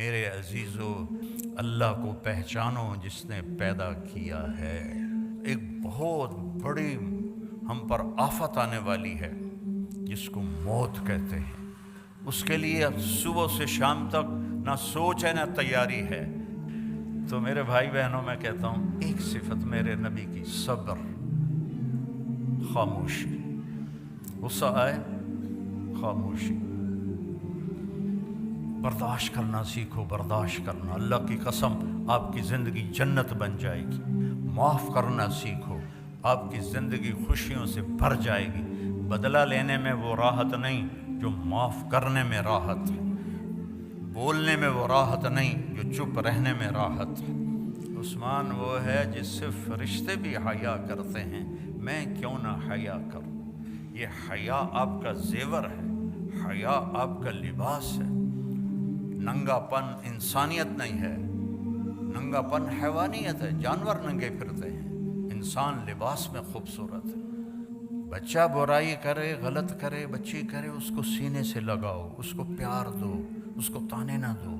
میرے عزیزو، اللہ کو پہچانو جس نے پیدا کیا ہے۔ ایک بہت بڑی ہم پر آفت آنے والی ہے جس کو موت کہتے ہیں۔ اس کے لیے صبح سے شام تک نہ سوچ ہے نہ تیاری ہے۔ تو میرے بھائی بہنوں، میں کہتا ہوں ایک صفت میرے نبی کی، صبر، خاموشی۔ غصہ آئے خاموشی، برداشت کرنا سیکھو، برداشت کرنا۔ اللہ کی قسم آپ کی زندگی جنت بن جائے گی۔ معاف کرنا سیکھو، آپ کی زندگی خوشیوں سے بھر جائے گی۔ بدلہ لینے میں وہ راحت نہیں جو معاف کرنے میں راحت ہے، بولنے میں وہ راحت نہیں جو چپ رہنے میں راحت ہے۔ عثمان وہ ہے جس سے فرشتے بھی حیا کرتے ہیں، میں کیوں نہ حیا کروں؟ یہ حیا آپ کا زیور ہے، حیا آپ کا لباس ہے۔ ننگا پن انسانیت نہیں ہے، ننگا پن حیوانیت ہے۔ جانور ننگے پھرتے ہیں، انسان لباس میں خوبصورت ہے۔ بچہ برائی کرے، غلط کرے، بچی کرے، اس کو سینے سے لگاؤ، اس کو پیار دو، اس کو تانے نہ دو۔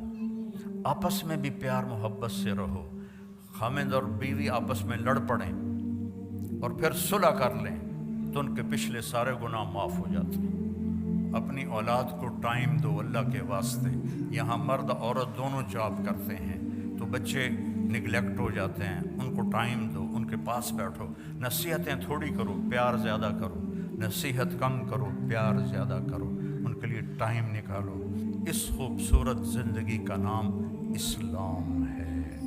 آپس میں بھی پیار محبت سے رہو۔ خامد اور بیوی آپس میں لڑ پڑیں اور پھر صلح کر لیں تو ان کے پچھلے سارے گناہ معاف ہو جاتے ہیں۔ اپنی اولاد کو ٹائم دو اللہ کے واسطے۔ یہاں مرد عورت دونوں جاب کرتے ہیں تو بچے نگلیکٹ ہو جاتے ہیں، ان کو ٹائم دو، ان کے پاس بیٹھو۔ نصیحتیں تھوڑی کرو، پیار زیادہ کرو۔ نصیحت کم کرو، پیار زیادہ کرو، ان کے لیے ٹائم نکالو۔ اس خوبصورت زندگی کا نام اسلام ہے۔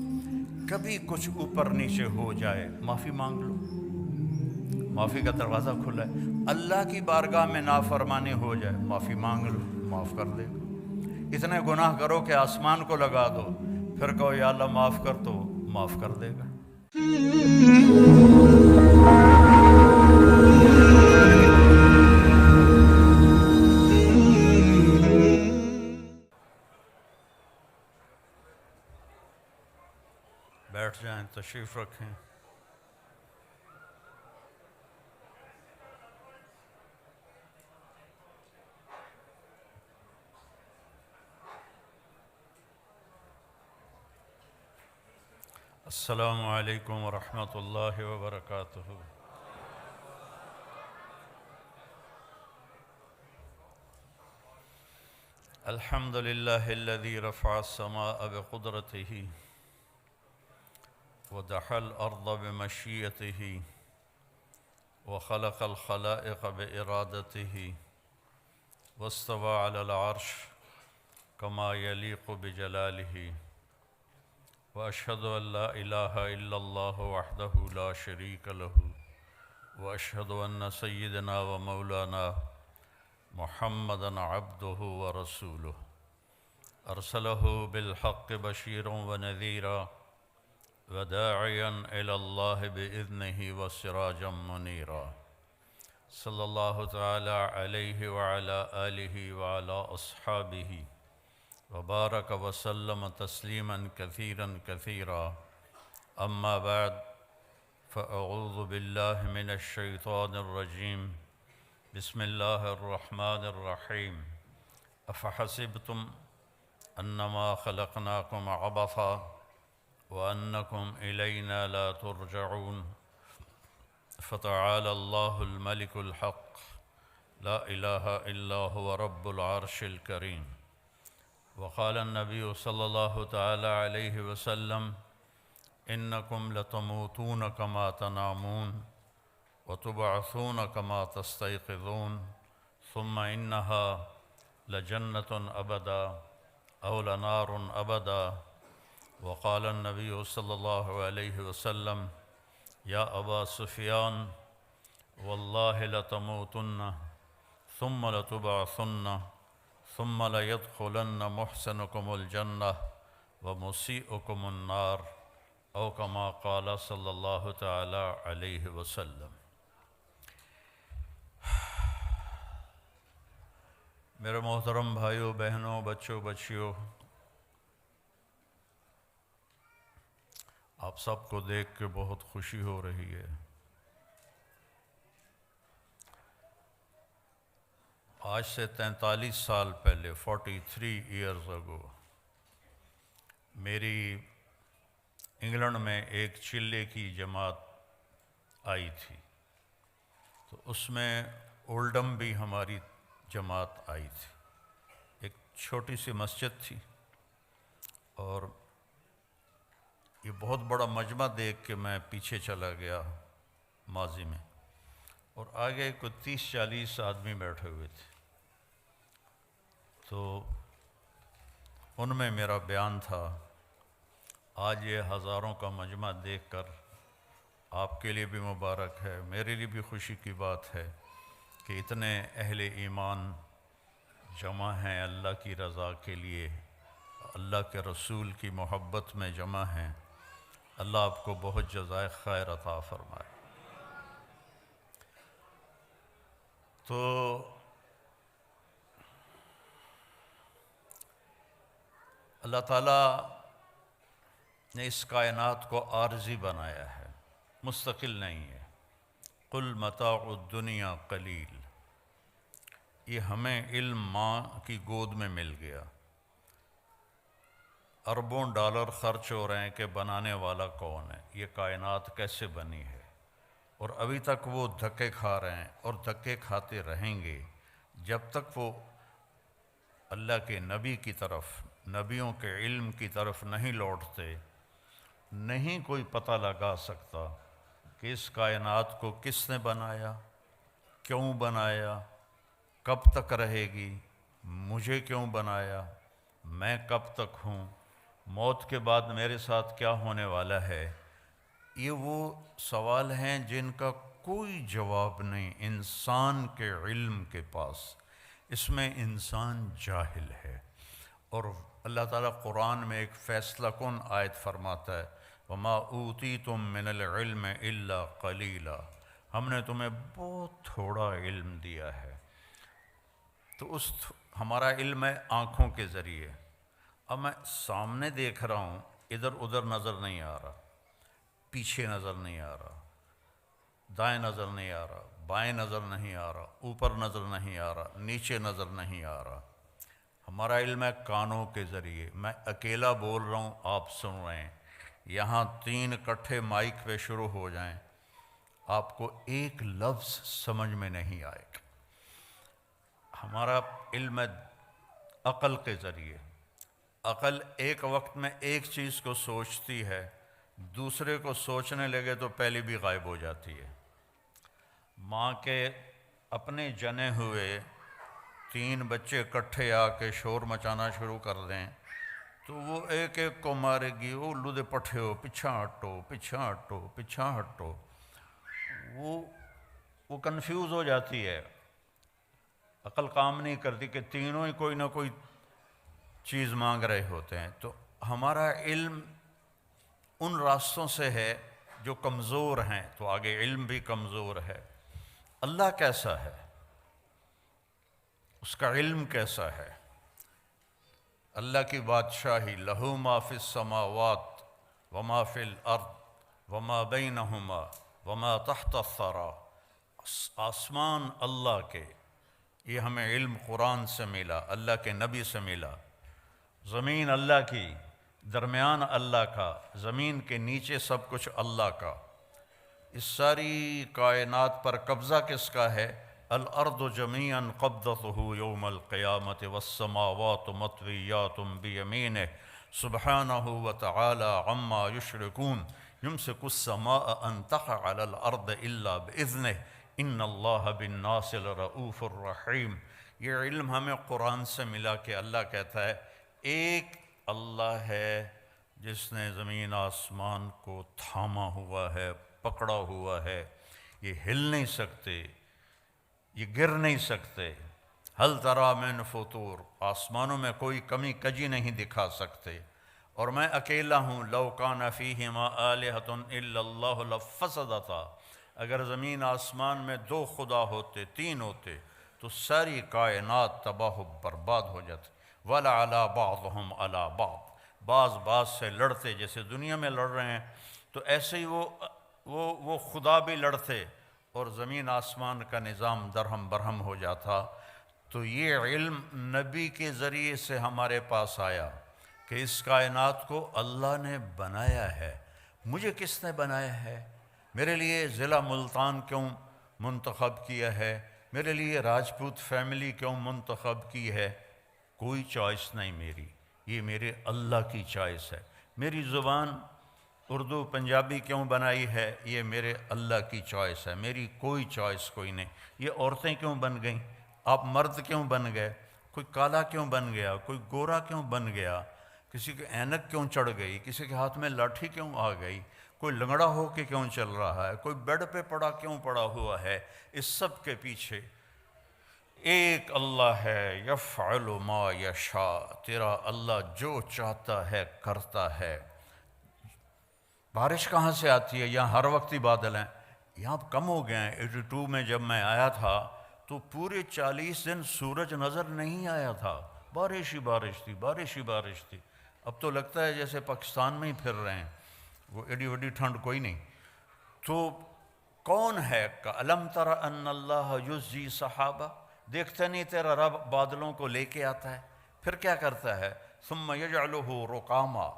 کبھی کچھ اوپر نیچے ہو جائے، معافی مانگ لو، معافی کا دروازہ کھلا ہے۔ اللہ کی بارگاہ میں نافرمانی ہو جائے، معافی مانگ لو، معاف کر دے گا۔ اتنے گناہ کرو کہ آسمان کو لگا دو، پھر کہو یا اللہ معاف کر، تو معاف کر دے گا۔ بیٹھ جائیں، تشریف رکھیں۔ السلام علیکم ورحمۃ اللہ وبرکاتہ۔ الحمد للہ الذی رفع السماء بقدرتہ ودحى الأرض بمشيئته وخلق الخلائق بإرادته واستوى على العرش كما يليق بجلاله وأشهد أن لا إله إلا الله وحده لا شريك له وأشهد أن سيدنا ومولانا محمدا عبده ورسوله أرسله بالحق بشيرا ونذيرا وداعيا إلى الله بإذنه وسراجا منيرا صلى الله تعالى عليه وعلى آله وعلى أصحابه وبارك وسلم تسليما كثيرا كثيرا أما بعد فأعوذ بالله من الشيطان الرجيم بسم الله الرحمن الرحيم أفحسبتم أنما خلقناكم عبثا وأنكم إلينا لا ترجعون فتعالى الله الملك الحق لا إله إلا هو رب العرش الكريم وقال النبي صلى الله تعالى عليه وسلم إنكم لتموتون كما تنامون وتبعثون كما تستيقظون ثم إنها لجنة أبدا أو لنار أبدا وقال النبي صلى الله عليه وسلم يا أبا سفيان والله لتموتن ثم لتبعثن ثم ليدخلن محسنكم الجنة ومسيئكم النار أو كما قال صلى الله تعالى عليه وسلم۔ میرے محترم بھائیوں، بہنوں، بچوں، بچیوں، آپ سب کو دیکھ کے بہت خوشی ہو رہی ہے۔ آج سے 43 سال پہلے 43 ایئرز اگو میری انگلینڈ میں ایک چلے کی جماعت آئی تھی، تو اس میں اولڈم بھی ہماری جماعت آئی تھی۔ ایک چھوٹی سی مسجد تھی اور یہ بہت بڑا مجمع دیکھ کے میں پیچھے چلا گیا ماضی میں، اور آگے کوئی 30-40 آدمی بیٹھے ہوئے تھے، تو ان میں میرا بیان تھا۔ آج یہ ہزاروں کا مجمع دیکھ کر آپ کے لیے بھی مبارک ہے، میرے لیے بھی خوشی کی بات ہے کہ اتنے اہل ایمان جمع ہیں اللہ کی رضا کے لیے، اللہ کے رسول کی محبت میں جمع ہیں۔ اللہ آپ کو بہت جزائے خیر عطا فرمائے۔ تو اللہ تعالیٰ نے اس کائنات کو عارضی بنایا ہے، مستقل نہیں ہے۔ قل متاع الدنیا قلیل، یہ ہمیں علم ماں کی گود میں مل گیا، اربوں ڈالر خرچ ہو رہے ہیں کہ بنانے والا کون ہے، یہ کائنات کیسے بنی ہے، اور ابھی تک وہ دھکے کھا رہے ہیں اور دھکے کھاتے رہیں گے جب تک وہ اللہ کے نبی کی طرف، نبیوں کے علم کی طرف نہیں لوٹتے۔ نہیں کوئی پتہ لگا سکتا کہ اس کائنات کو کس نے بنایا، کیوں بنایا، کب تک رہے گی، مجھے کیوں بنایا، میں کب تک ہوں، موت کے بعد میرے ساتھ کیا ہونے والا ہے۔ یہ وہ سوال ہیں جن کا کوئی جواب نہیں انسان کے علم کے پاس، اس میں انسان جاہل ہے۔ اور اللہ تعالیٰ قرآن میں ایک فیصلہ کن آیت فرماتا ہے، وَمَا أُوتِيتُم مِّنَ الْعِلْمِ إِلَّا قَلِيلًا، ہم نے تمہیں بہت تھوڑا علم دیا ہے۔ تو ہمارا علم ہے آنکھوں کے ذریعے۔ اب میں سامنے دیکھ رہا ہوں، ادھر ادھر نظر نہیں آ رہا، پیچھے نظر نہیں آ رہا، دائیں نظر نہیں آ رہا، بائیں نظر نہیں آ رہا، اوپر نظر نہیں آ رہا، نیچے نظر نہیں آ رہا۔ ہمارا علم ہے کانوں کے ذریعے، میں اکیلا بول رہا ہوں، آپ سن رہے ہیں۔ یہاں 3 اکٹھے مائک پہ شروع ہو جائیں، آپ کو ایک لفظ سمجھ میں نہیں آئے گا۔ ہمارا علم ہے عقل کے ذریعے۔ عقل ایک وقت میں ایک چیز کو سوچتی ہے، دوسرے کو سوچنے لگے تو پہلی بھی غائب ہو جاتی ہے۔ ماں کے اپنے جنے ہوئے 3 بچے اکٹھے آ کے شور مچانا شروع کر دیں تو وہ ایک ایک کو مارے گی، او لودے پٹھے ہو، پیچھا ہٹو، پیچھا ہٹو، پیچھا ہٹو۔ وہ کنفیوز ہو جاتی ہے، عقل کام نہیں کرتی کہ تینوں ہی کوئی نہ کوئی چیز مانگ رہے ہوتے ہیں۔ تو ہمارا علم ان راستوں سے ہے جو کمزور ہیں، تو آگے علم بھی کمزور ہے۔ اللہ کیسا ہے، اس کا علم کیسا ہے؟ اللہ کی بادشاہی، لہو ما فی السماوات وما فی الارض وما بینہما وما تحت الثری، آسمان اللہ کے، یہ ہمیں علم قرآن سے ملا، اللہ کے نبی سے ملا۔ زمین اللہ کی، درمیان اللہ کا، زمین کے نیچے سب کچھ اللہ کا۔ اس ساری کائنات پر قبضہ کس کا ہے؟ الارض جمیعا قبضتہ یوم القیامت والسماوات مطویات بیمینہ سبحانہ وتعالی عما یشرکون یمسک السماء ان تقع علی الارض الا باذنہ ان اللہ بالناس لرؤوف الرحیم۔ یہ علم ہمیں قرآن سے ملا کہ اللہ کہتا ہے ایک اللہ ہے جس نے زمین آسمان کو تھاما ہوا ہے، پکڑا ہوا ہے، یہ ہل نہیں سکتے، یہ گر نہیں سکتے۔ ہل تری من فطور، آسمانوں میں کوئی کمی کجی نہیں دکھا سکتے، اور میں اکیلا ہوں۔ لو کان فیہما آلہۃ الا اللہ لفسدتا، اگر زمین آسمان میں 2 خدا ہوتے، 3 ہوتے تو ساری کائنات تباہ و برباد ہو جاتی۔ وَلَعَلَىٰ بَعْضُهُمْ عَلَىٰ بَعْض، بعض سے لڑتے، جیسے دنیا میں لڑ رہے ہیں تو ایسے ہی وہ خدا بھی لڑتے اور زمین آسمان کا نظام درہم برہم ہو جاتا۔ تو یہ علم نبی کے ذریعے سے ہمارے پاس آیا کہ کہ اس کائنات کو اللہ نے بنایا ہے۔ مجھے کس نے بنایا ہے؟ میرے لیے ضلع ملتان کیوں منتخب کیا ہے؟ میرے لیے راجپوت فیملی کیوں منتخب کی ہے؟ کوئی چوائس نہیں میری، یہ میرے اللہ کی چوائس ہے۔ میری زبان اردو پنجابی کیوں بنائی ہے؟ یہ میرے اللہ کی چوائس ہے، میری کوئی چوائس کوئی نہیں۔ یہ عورتیں کیوں بن گئیں؟ آپ مرد کیوں بن گئے؟ کوئی کالا کیوں بن گیا؟ کوئی گورا کیوں بن گیا؟ کسی کے اینک کیوں چڑھ گئی؟ کسی کے ہاتھ میں لاٹھی کیوں آ گئی؟ کوئی لنگڑا ہو کے کیوں چل رہا ہے؟ کوئی بیڈ پہ پڑا کیوں پڑا ہوا ہے؟ اس سب کے پیچھے ایک اللہ ہے، یفعل ما یشاء، تیرا اللہ جو چاہتا ہے کرتا ہے۔ بارش کہاں سے آتی ہے؟ یہاں ہر وقت ہی بادل ہیں، یہاں کم ہو گئے ہیں۔ 82 میں جب میں آیا تھا تو پورے 40 دن سورج نظر نہیں آیا تھا، بارش ہی بارش تھی، بارش ہی بارش تھی۔ اب تو لگتا ہے جیسے پاکستان میں ہی پھر رہے ہیں، وہ ایڈی وڈی ٹھنڈ کوئی نہیں۔ تو کون ہے؟ أَلَمْ تَرَ أَنَّ اللَّهَ يُزْجِي سَحَابًا، دیکھتے نہیں تیرا رب بادلوں کو لے کے آتا ہے؟ پھر کیا کرتا ہے؟ ثُمَّ يَجْعَلُهُ رُقَامًا،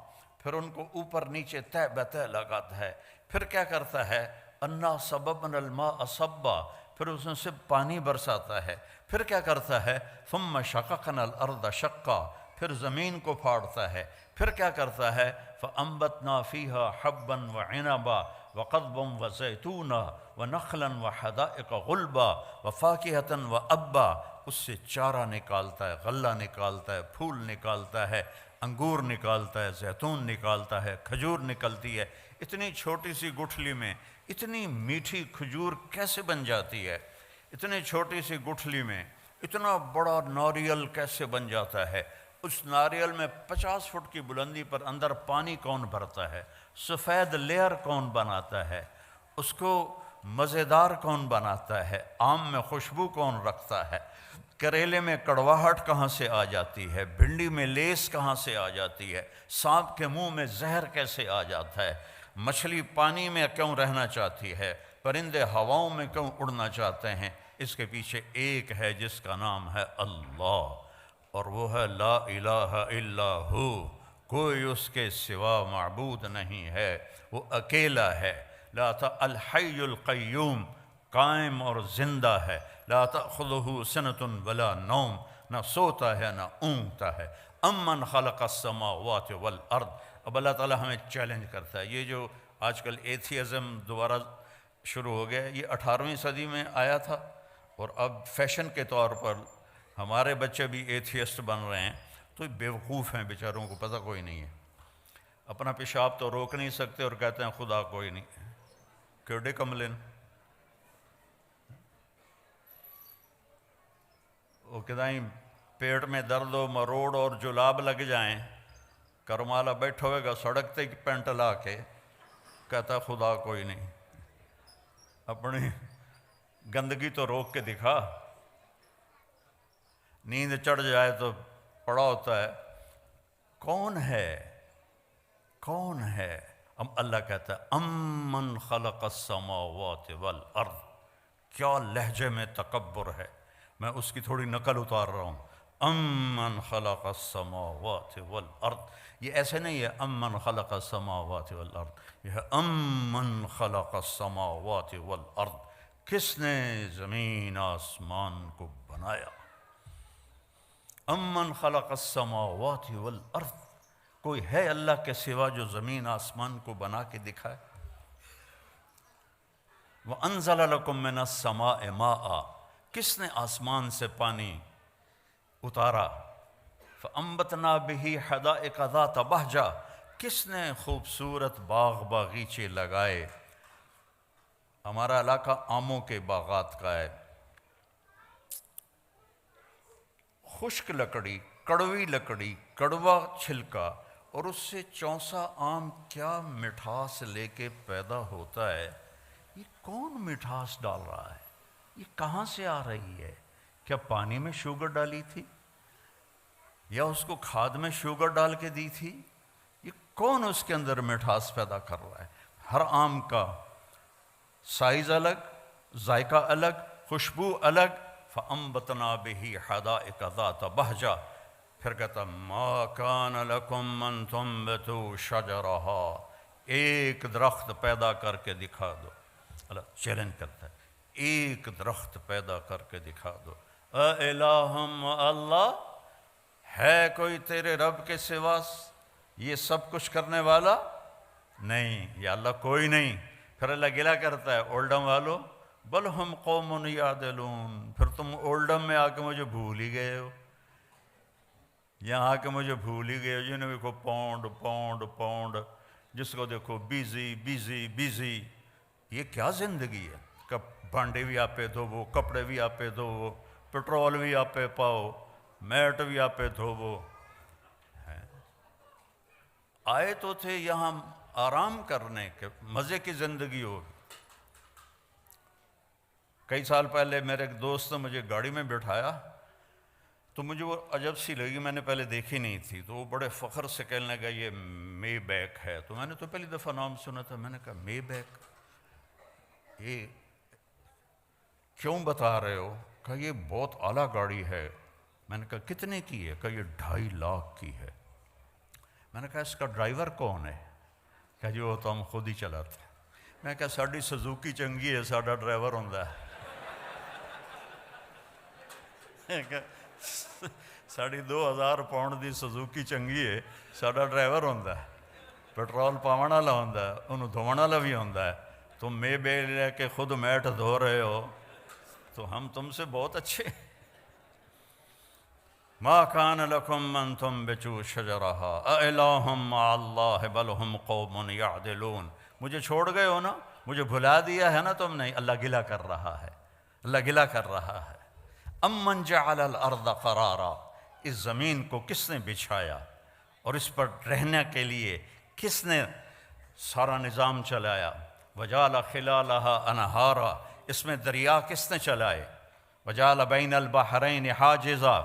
پھر ان کو اوپر نیچے تہ بتہ لگاتا ہے۔ پھر کیا کرتا ہے؟ أَنَّا صَبَبْنَا الْمَاءَ صَبًّا، پھر اس میں سے پانی برساتا ہے۔ پھر کیا کرتا ہے؟ ثُمَّ شَقَقْنَا الْأَرْضَ شَقًّا، پھر زمین کو پھاڑتا ہے۔ پھر کیا کرتا ہے؟ فَأَنبَتْنَا فِيهَا حَبًّا وَعِنَبًا وَقَضْبًا وَزَيْتُونًا وَنَخْلًا وَحَدَائِقَ غُلْبًا وَفَاكِهَةً وَأَبًّا، اس سے چارہ نکالتا ہے، غلہ نکالتا ہے، پھول نکالتا ہے، انگور نکالتا ہے، زیتون نکالتا ہے، کھجور نکلتی ہے۔ اتنی چھوٹی سی گٹھلی میں اتنی میٹھی کھجور کیسے بن جاتی ہے؟ اتنی چھوٹی سی گٹھلی میں اتنا بڑا ناریل کیسے بن جاتا ہے؟ اس ناریل میں 50 فٹ کی بلندی پر اندر پانی کون بھرتا ہے؟ سفید لیئر کون بناتا ہے؟ اس کو مزیدار کون بناتا ہے؟ آم میں خوشبو کون رکھتا ہے؟ کریلے میں کڑواہٹ کہاں سے آ جاتی ہے؟ بھنڈی میں لیس کہاں سے آ جاتی ہے؟ سانپ کے منہ میں زہر کیسے آ جاتا ہے؟ مچھلی پانی میں کیوں رہنا چاہتی ہے؟ پرندے ہواؤں میں کیوں اڑنا چاہتے ہیں؟ اس کے پیچھے ایک ہے جس کا نام ہے اللہ، اور وہ ہے لا الہ الا ہو، کوئی اس کے سوا معبود نہیں ہے، وہ اکیلا ہے۔ لا الحی القیوم، قائم اور زندہ ہے۔ لا تأخذہ سنۃ ولا نوم، نہ سوتا ہے نہ اونگتا ہے۔ امن خلق السماوات والارض، اب اللہ تعالیٰ ہمیں چیلنج کرتا ہے۔ یہ جو آج کل ایتھیزم دوبارہ شروع ہو گیا، یہ 18ویں صدی میں آیا تھا، اور اب فیشن کے طور پر ہمارے بچے بھی ایتھیسٹ بن رہے ہیں۔ تو بیوقوف ہیں بیچاروں کو پتہ کوئی نہیں ہے، اپنا پیشاب تو روک نہیں سکتے اور کہتے ہیں خدا کوئی نہیں، کیڑے کملن۔ وہ کدائیں پیٹ میں درد و مروڑ اور جلاب لگ جائیں، کرمالا بیٹھا ہوئے گا سڑک تے پینٹ لا کے، کہتا خدا کوئی نہیں۔ اپنی گندگی تو روک کے دکھا۔ نیند چڑھ جائے تو پڑا ہوتا ہے کون ہے؟ کون ہے؟ اب اللہ کہتا ہے امن خلق السماوات والارض، کیا لہجے میں تکبر ہے، میں اس کی تھوڑی نقل اتار رہا ہوں۔ امن خلق السماوات والارض، یہ ایسے نہیں ہے امن خلق السماوات والارض، یہ ہے امن خلق السماوات والارض، کس نے زمین آسمان کو بنایا؟ امن خلق السماوات والارض، کوئی ہے اللہ کے سوا جو زمین آسمان کو بنا کے دکھائے؟ وَأَنزَلَ لَكُم مِّنَ السَّمَاءِ مَاءً، کس نے آسمان سے پانی اتارا؟ فَأَنبَتْنَا بِهِ حَدَائِقَ ذَاتَ بَهْجَةٍ، کس نے خوبصورت باغ باغیچے لگائے؟ ہمارا علاقہ آموں کے باغات کا ہے، خشک لکڑی، کڑوی لکڑی، کڑوا چھلکا، اور اس سے چونسا آم کیا مٹھاس لے کے پیدا ہوتا ہے۔ یہ کون مٹھاس ڈال رہا ہے؟ یہ کہاں سے آ رہی ہے؟ کیا پانی میں شوگر ڈالی تھی یا اس کو کھاد میں شوگر ڈال کے دی تھی؟ یہ کون اس کے اندر مٹھاس پیدا کر رہا ہے؟ ہر آم کا سائز الگ، ذائقہ الگ، خوشبو الگ۔ فَأَنبَتْنَا بِهِ حَدَائِقَ ذَاتَ بَهْجَةٍ، پھر کہتا ما کان لکم ان تنبتوا شجرہا، ایک درخت پیدا کر کے دکھا دو. اللہ چیلنج کرتا ہے، ایک درخت پیدا کر کے دکھا دو. الہم، اللہ ہے کوئی تیرے رب کے سوا یہ سب کچھ کرنے والا؟ نہیں، یا اللہ کوئی نہیں. پھر اللہ گلہ کرتا ہے اولڈم والو، بل ہم قوم یعدلون، پھر تم اولڈم میں آ کے مجھے بھول ہی گئے ہو، یہاں آ کے مجھے بھول ہی گئے ہو. جنہیں دیکھو پاؤنڈ پاؤنڈ پاؤنڈ، جس کو دیکھو بیزی بیزی بیزی. یہ کیا زندگی ہے؟ بھانڈے بھی آپ پہ دھوو، کپڑے بھی آپ پہ دھوو، پٹرول بھی آپ پہ پاؤ، میٹ بھی آپ پہ دھوو. آئے تو تھے یہاں آرام کرنے کے، مزے کی زندگی ہو. کئی سال پہلے میرے ایک دوست نے مجھے گاڑی میں بٹھایا تو مجھے وہ عجب سی لگی، میں نے پہلے دیکھی نہیں تھی. تو وہ بڑے فخر سے کہنے لگا یہ مے بیک ہے. تو میں نے تو پہلی دفعہ نام سنا تھا. میں نے کہا مے بیک، یہ کیوں بتا رہے ہو؟ کہا یہ بہت اعلیٰ گاڑی ہے. میں نے کہا کتنے کی ہے؟ کہا یہ 2.5 لاکھ کی ہے. میں نے کہا اس کا ڈرائیور کون ہے؟ کہا جی وہ تو ہم خود ہی چلاتے ہیں. میں نے کہا ساڑی سزوکی چنگی ہے، ساڑا ڈرائیور ہوندہ ہے. 2000 پاؤنڈ دی سزوکی چنگی ہے، ساڑا ڈرائیور ہوندہ ہے، پیٹرول پاون والا ہوندہ ہے، انہوں دھوਣ والا بھی ہوندہ ہے. تم میں بے لے کے خود میٹ دھو رہے ہو تو ہم تم سے بہت اچھے. ما کان لکم ان تنبتوا شجرہا االہم مع اللہ بل ہم قوم یعدلون. مجھے چھوڑ گئے ہو نا، مجھے بھلا دیا ہے نا تم نے. اللہ گلہ کر رہا ہے، اللہ گلہ کر رہا ہے. امن جعل الارض قرارا، اس زمین کو کس نے بچھایا اور اس پر رہنے کے لیے کس نے سارا نظام چلایا. وجعل خلالہا انہارا، اس میں دریا کس نے چلائے. وجعل بین البحرین حاجزا،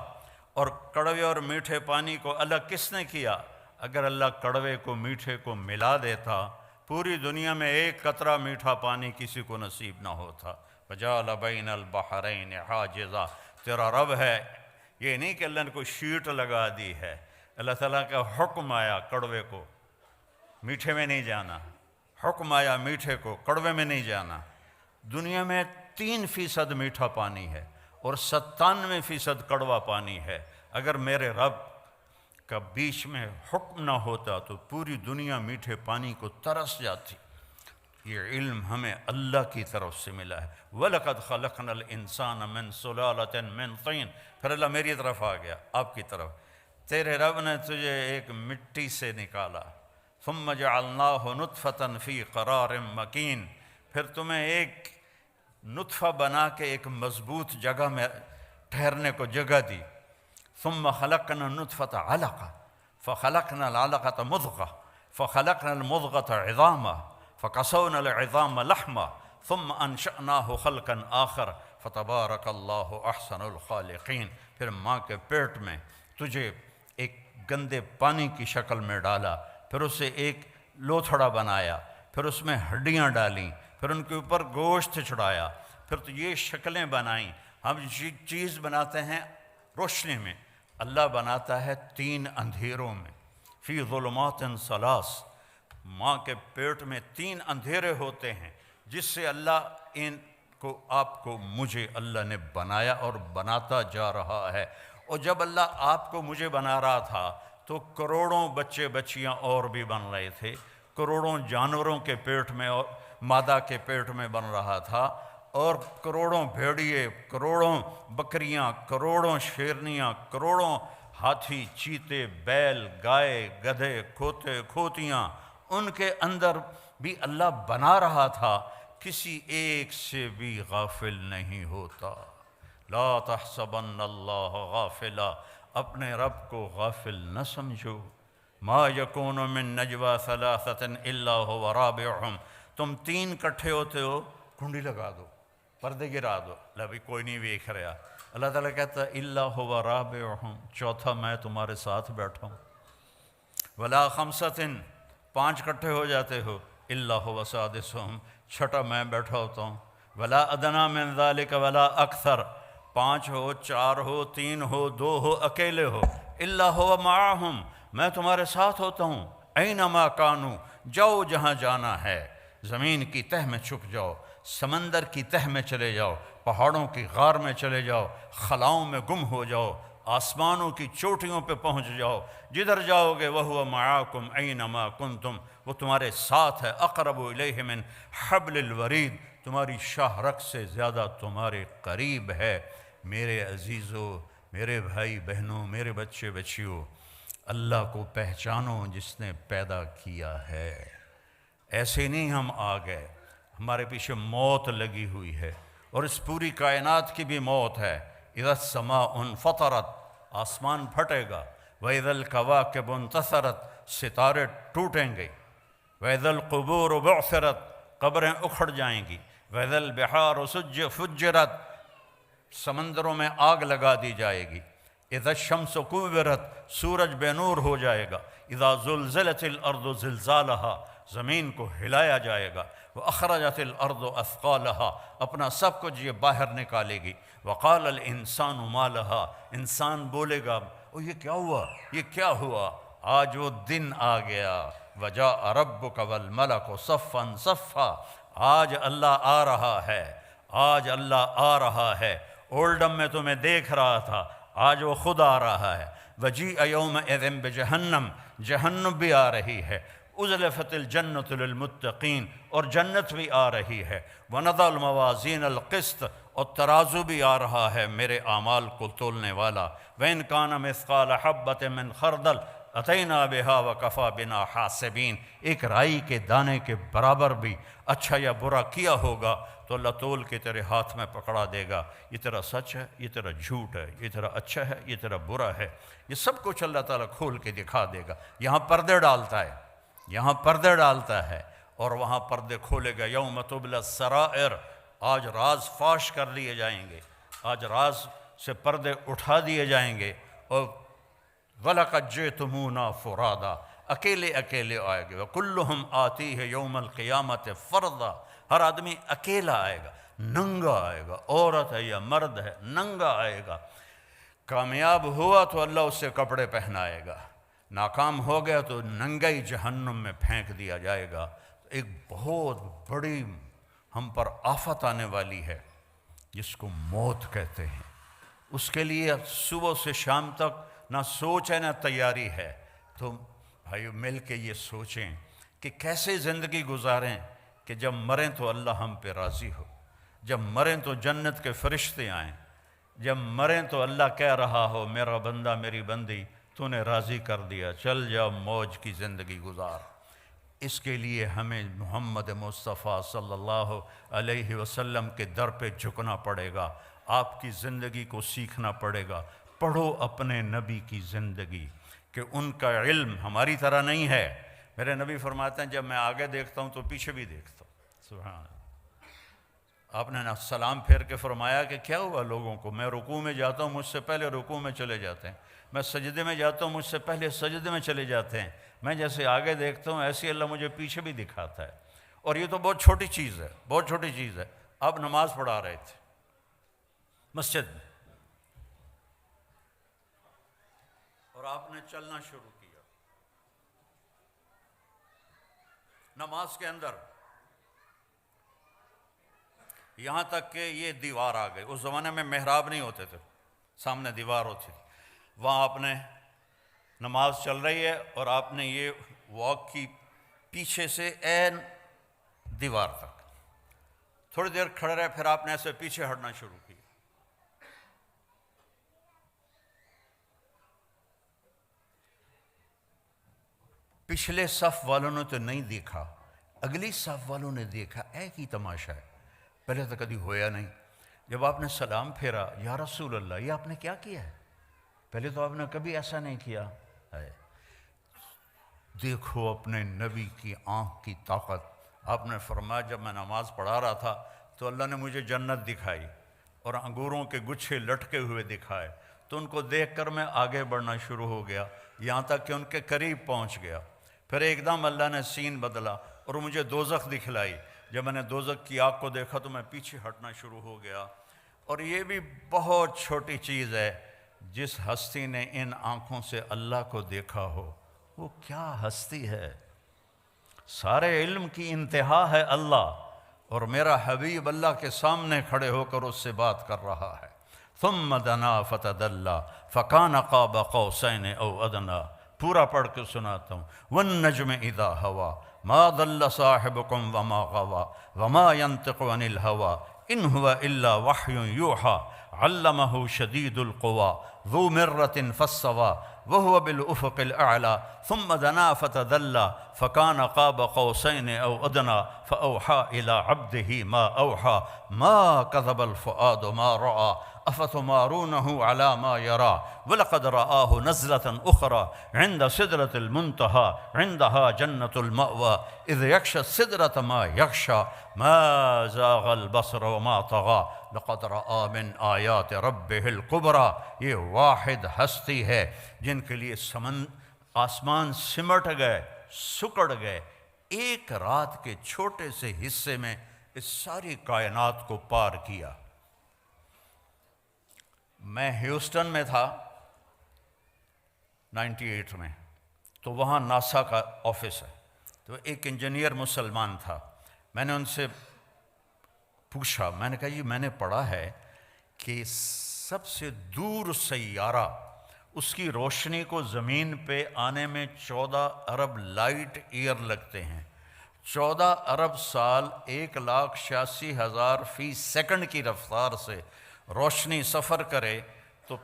اور کڑوے اور میٹھے پانی کو الگ کس نے کیا. اگر اللہ کڑوے کو میٹھے کو ملا دیتا پوری دنیا میں ایک قطرہ میٹھا پانی کسی کو نصیب نہ ہوتا. وجعل بین البحرین حاجزا، تیرا رب ہے. یہ نہیں کہ اللہ نے کوئی شیٹ لگا دی ہے. اللہ تعالیٰ کا حکم آیا کڑوے کو میٹھے میں نہیں جانا، حکم آیا میٹھے کو کڑوے میں نہیں جانا. دنیا میں 3% میٹھا پانی ہے اور 97% کڑوا پانی ہے. اگر میرے رب کا بیچ میں حکم نہ ہوتا تو پوری دنیا میٹھے پانی کو ترس جاتی. یہ علم ہمیں اللہ کی طرف سے ملا ہے. وَلَقَدْ خَلَقْنَا الْإِنسَانَ مِنْ سُلَالَةٍ مِنْ طِينٍ. پھر اللہ میری طرف آ گیا، آپ کی طرف. تیرے رب نے تجھے ایک مٹی سے نکالا. ثُمَّ جَعَلْنَاهُ نُطْفَةً فِي قَرَارٍ مَكِينٍ، پھر تمہیں ایک نطفہ بنا کے ایک مضبوط جگہ میں ٹھہرنے کو جگہ دی. ثم خلقنا النطفة علقة فخلقنا العلقة مضغة فخلقنا المضغة عظاما فقسونا العظام لحما ثم انشأناه خلقا آخر فتبارك الله احسن الخالقین. پھر ماں کے پیٹ میں تجھے ایک گندے پانی کی شکل میں ڈالا، پھر اسے ایک لوتھڑا بنایا، پھر اس میں ہڈیاں ڈالیں، پھر ان کے اوپر گوشت چڑھایا، پھر تو یہ شکلیں بنائیں. ہم چیز بناتے ہیں روشنی میں، اللہ بناتا ہے 3 اندھیروں میں. فی ظلمات ثلاث، ماں کے پیٹ میں 3 اندھیرے ہوتے ہیں جس سے اللہ ان کو آپ کو مجھے اللہ نے بنایا اور بناتا جا رہا ہے. اور جب اللہ آپ کو مجھے بنا رہا تھا تو کروڑوں بچے بچیاں اور بھی بن رہے تھے، کروڑوں جانوروں کے پیٹ میں اور مادہ کے پیٹ میں بن رہا تھا، اور کروڑوں بھیڑیے، کروڑوں بکریاں، کروڑوں شیرنیاں، کروڑوں ہاتھی، چیتے، بیل، گائے، گدھے، کھوتے، کھوتیاں، ان کے اندر بھی اللہ بنا رہا تھا. کسی ایک سے بھی غافل نہیں ہوتا. لا تحسبن اللہ غافلا، اپنے رب کو غافل نہ سمجھو. ما یکون من نجوى ثلاثة الا هو رابعهم، تم 3 کٹھے ہوتے ہو، کنڈی لگا دو، پردے گرا دو، بھی کوئی نہیں دیکھ رہا. اللہ تعالیٰ کہتا ہے الا هو رابعهم، چوتھا میں تمہارے ساتھ بیٹھا ہوں. ولا خمسة، 5 کٹھے ہو جاتے ہو، الا هو سادسهم، چھٹا میں بیٹھا ہوتا ہوں. ولا ادنی من ذلك ولا اکثر، 5 ہو، 4 ہو، 3 ہو، 2 ہو، اکیلے ہو، الا هو معهم، میں تمہارے ساتھ ہوتا ہوں، اینما کانوا، جاؤ جہاں جانا ہے، زمین کی تہ میں چھپ جاؤ، سمندر کی تہ میں چلے جاؤ، پہاڑوں کی غار میں چلے جاؤ، خلاؤں میں گم ہو جاؤ، آسمانوں کی چوٹیوں پہ پہنچ جاؤ، جدھر جاؤ گے وَهُوَ مَعَاكُمْ أَيْنَمَا كُنْتُمْ، وہ تمہارے ساتھ ہے، اقرب الیہ من حبل الورید، تمہاری شاہ رگ سے زیادہ تمہارے قریب ہے۔ میرے عزیزو، میرے بھائی بہنوں، میرے بچے بچیوں، اللہ کو پہچانو جس نے پیدا کیا ہے۔ ایسے نہیں ہم آ گئے، ہمارے پیچھے موت لگی ہوئی ہے، اور اس پوری کائنات کی بھی موت ہے۔ اذا السماء انفطرت، آسمان پھٹے گا، وَإِذَا الْكَوَاكِبُ انتثرت، ستارے ٹوٹیں گے، وَإِذَا الْقُبُورُ بُعْثِرَتْ، قبریں اکھڑ جائیں گی، وَإِذَا الْبِحَارُ فُجِّرَتْ، سمندروں میں آگ لگا دی جائے گی، اذا الشمس کورت، سورج بے نور ہو جائے گا، اذا زلزلت الارض زلزالہا، زمین کو ہلایا جائے گا، واخرجت الارض اثقالہا، اپنا سب کچھ یہ باہر نکالے گی، وقال الانسان ما لہا، انسان بولے گا او یہ کیا ہوا، یہ کیا ہوا، آج وہ دن آ گیا، وجاء ربک والملک صفا صفا، آج اللہ آ رہا ہے، آج اللہ آ رہا ہے، اولڈم میں تمہیں دیکھ رہا تھا، آج وہ خود آ رہا ہے، وجیء یومئذ بجہنم، جہنم بھی آ رہی ہے، ازلفت الجنۃ للمتقین، اور جنت بھی آ رہی ہے، ونضع الموازین القسط، اور ترازو بھی آ رہا ہے میرے اعمال کو تولنے والا، وَإِنْ كَانَ مِثْقَالَ حَبَّةٍ مِّنْ خَرْدَلٍ أَتَيْنَا بِهَا وَكَفَى بِنَا حَاسِبِينَ، ایک رائی کے دانے کے برابر بھی اچھا یا برا کیا ہوگا تو اللہ تول کے تیرے ہاتھ میں پکڑا دے گا، یہ تیرا سچ ہے، یہ تیرا جھوٹ ہے، یہ تیرا اچھا ہے، یہ تیرا برا ہے، یہ سب کچھ اللہ تعالیٰ کھول کے دکھا دے گا۔ یہاں پردے ڈالتا ہے، یہاں پردے ڈالتا ہے، اور وہاں پردے کھولے گا، یوم تبلی السرائر، آج راز فاش کر لیے جائیں گے، آج راز سے پردے اٹھا دیے جائیں گے، اور وَلَقَدْ جِئْتُمُونَا فُرَادًا، اکیلے اکیلے آئے گے، وَكُلُّهُمْ آتِيهِ يَوْمَ الْقِيَامَةِ فَرْدًا، ہر آدمی اکیلا آئے گا، ننگا آئے گا، عورت ہے یا مرد ہے، ننگا آئے گا، کامیاب ہوا تو اللہ اس سے کپڑے پہنائے گا، ناکام ہو گیا تو ننگائی جہنم میں پھینک دیا جائے گا۔ ایک بہت بڑی ہم پر آفت آنے والی ہے جس کو موت کہتے ہیں، اس کے لیے صبح سے شام تک نہ سوچ ہے نہ تیاری ہے۔ تو بھائیو مل کے یہ سوچیں کہ کیسے زندگی گزاریں کہ جب مریں تو اللہ ہم پہ راضی ہو، جب مریں تو جنت کے فرشتے آئیں، جب مریں تو اللہ کہہ رہا ہو میرا بندہ میری بندی تو نے راضی کر دیا، چل جا موج کی زندگی گزار۔ اس کے لیے ہمیں محمد مصطفیٰ صلی اللہ علیہ وسلم کے در پہ جھکنا پڑے گا، آپ کی زندگی کو سیکھنا پڑے گا۔ پڑھو اپنے نبی کی زندگی کہ ان کا علم ہماری طرح نہیں ہے۔ میرے نبی فرماتے ہیں جب میں آگے دیکھتا ہوں تو پیچھے بھی دیکھتا ہوں۔ سبحان اللہ۔ آپ نے نا سلام پھیر کے فرمایا کہ کیا ہوا لوگوں کو، میں رکوع میں جاتا ہوں مجھ سے پہلے رکوع میں چلے جاتے ہیں، میں سجدے میں جاتا ہوں مجھ سے پہلے سجدے میں چلے جاتے ہیں، میں جیسے آگے دیکھتا ہوں ایسے اللہ مجھے پیچھے بھی دکھاتا ہے۔ اور یہ تو بہت چھوٹی چیز ہے، بہت چھوٹی چیز ہے۔ آپ نماز پڑھا رہے تھے مسجد میں اور آپ نے چلنا شروع کیا نماز کے اندر، یہاں تک کہ یہ دیوار آ گئی۔ اس زمانے میں محراب نہیں ہوتے تھے، سامنے دیوار ہوتی تھی، وہاں آپ نے نماز چل رہی ہے اور آپ نے یہ واک کی پیچھے سے عین دیوار تک، تھوڑی دیر کھڑے رہے، پھر آپ نے ایسے پیچھے ہٹنا شروع کیا۔ پچھلے صف والوں نے تو نہیں دیکھا، اگلی صف والوں نے دیکھا، ایک ہی تماشا ہے، پہلے تو کبھی ہویا نہیں۔ جب آپ نے سلام پھیرا، یا رسول اللہ یہ آپ نے کیا کیا ہے، پہلے تو آپ نے کبھی ایسا نہیں کیا ہے۔ دیکھو اپنے نبی کی آنکھ کی طاقت۔ آپ نے فرمایا جب میں نماز پڑھا رہا تھا تو اللہ نے مجھے جنت دکھائی اور انگوروں کے گچھے لٹکے ہوئے دکھائے، تو ان کو دیکھ کر میں آگے بڑھنا شروع ہو گیا، یہاں تک کہ ان کے قریب پہنچ گیا۔ پھر ایک دم اللہ نے سین بدلا اور مجھے دوزخ دکھلائی۔ جب میں نے دوزخ کی آگ کو دیکھا تو میں پیچھے ہٹنا شروع ہو گیا۔ اور یہ بھی بہت چھوٹی چیز ہے جس ہستی نے ان آنکھوں سے اللہ کو دیکھا ہو وہ کیا ہستی ہے؟ سارے علم کی انتہا ہے اللہ، اور میرا حبیب اللہ کے سامنے کھڑے ہو کر اس سے بات کر رہا ہے۔ ثم دنا فتدلی فکان قاب قوسین او ادنی، پورا پڑھ کے سناتا ہوں۔ والنجم اذا ہوا ما ضل صاحبکم وما غوا وما ينطق عن الہوا ان هو الا وحی یوحی علمہ شدید القوی ذو مرۃ فاستوی وهو بالافق الاعلی ثم دنا فتدلی فکان قاب قوسین او ادنی فاوحی الی عبدہ ما اوحی ما کذب الفؤاد ما رأى افتمارونه على ما يرى ولقد رآه نزلة أخرى عند سدرة المنتهى عندها جنة المأوى إذ يغشى السدرة ما يغشى ما زاغ البصر وما طغى لقد رأى من آیات ربه الكبرى۔ یہ واحد ہستی ہے جن کے لیے آسمان سمٹ گئے، سکڑ گئے، ایک رات کے چھوٹے سے حصے میں اس ساری کائنات کو پار کیا۔ میں ہیوسٹن میں تھا 98 میں، تو وہاں ناسا کا آفس ہے، تو ایک انجینئر مسلمان تھا۔ میں نے ان سے پوچھا، میں نے کہا جی میں نے پڑھا ہے کہ سب سے دور سیارہ اس کی روشنی کو زمین پہ آنے میں 14 ارب لائٹ ایئر لگتے ہیں، 14 ارب سال 1,86,000 فی سیکنڈ کی رفتار سے روشنی سفر کرے تو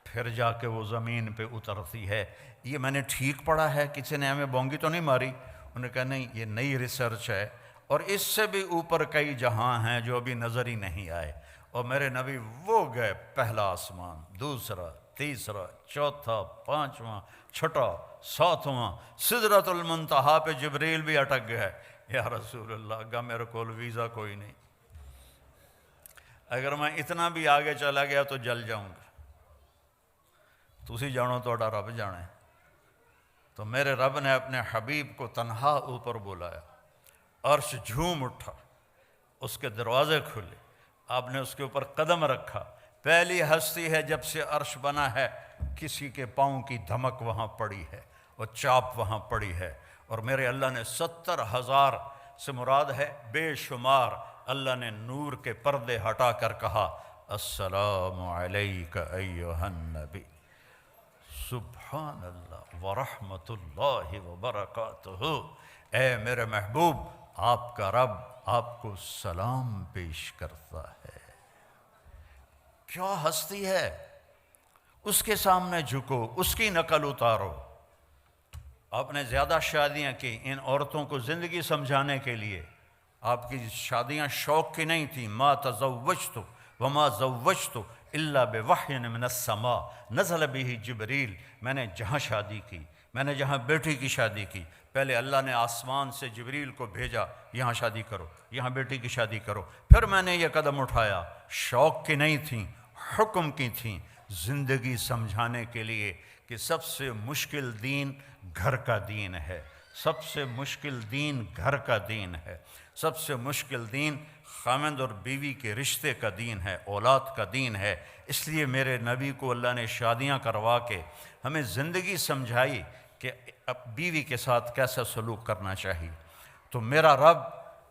پھر جا کے وہ زمین پہ اترتی ہے۔ یہ میں نے ٹھیک پڑھا ہے؟ کسی نے ہمیں بونگی تو نہیں ماری؟ انہوں نے کہا نہیں، یہ نئی ریسرچ ہے، اور اس سے بھی اوپر کئی جہاں ہیں جو ابھی نظر ہی نہیں آئے۔ اور میرے نبی وہ گئے پہلا آسمان، دوسرا، تیسرا، چوتھا، پانچواں، چھٹا، ساتواں، سدرۃ المنتہا پہ جبریل بھی اٹک گئے۔ یا رسول اللہ، گا میرے کول ویزا کوئی نہیں، اگر میں اتنا بھی آگے چلا گیا تو جل جاؤں گا۔ تسی جانو توڑا رب جانے۔ تو میرے رب نے اپنے حبیب کو تنہا اوپر بلایا، عرش جھوم اٹھا، اس کے دروازے کھلے، آپ نے اس کے اوپر قدم رکھا۔ پہلی ہستی ہے جب سے عرش بنا ہے کسی کے پاؤں کی دھمک وہاں پڑی ہے اور چاپ وہاں پڑی ہے، اور میرے اللہ نے 70,000 سے مراد ہے بے شمار، اللہ نے نور کے پردے ہٹا کر کہا السلام علیک ایھا النبی، سبحان اللہ ورحمۃ اللہ وبرکاتہ، اے میرے محبوب آپ کا رب آپ کو سلام پیش کرتا ہے۔ کیا ہستی ہے، اس کے سامنے جھکو، اس کی نقل اتارو۔ آپ نے زیادہ شادیاں کی ان عورتوں کو زندگی سمجھانے کے لیے۔ آپ کی شادیاں شوق کی نہیں تھیں۔ ما تزوجت وما زوجت الا بوحی من السماء نزل به جبریل، میں نے جہاں شادی کی، میں نے جہاں بیٹی کی شادی کی، پہلے اللہ نے آسمان سے جبریل کو بھیجا، یہاں شادی کرو، یہاں بیٹی کی شادی کرو، پھر میں نے یہ قدم اٹھایا۔ شوق کی نہیں تھیں، حکم کی تھیں، زندگی سمجھانے کے لیے کہ سب سے مشکل دین گھر کا دین ہے، سب سے مشکل دین گھر کا دین ہے، سب سے مشکل دین خاوند اور بیوی کے رشتے کا دین ہے، اولاد کا دین ہے۔ اس لیے میرے نبی کو اللہ نے شادیاں کروا کے ہمیں زندگی سمجھائی کہ اب بیوی کے ساتھ کیسا سلوک کرنا چاہیے۔ تو میرا رب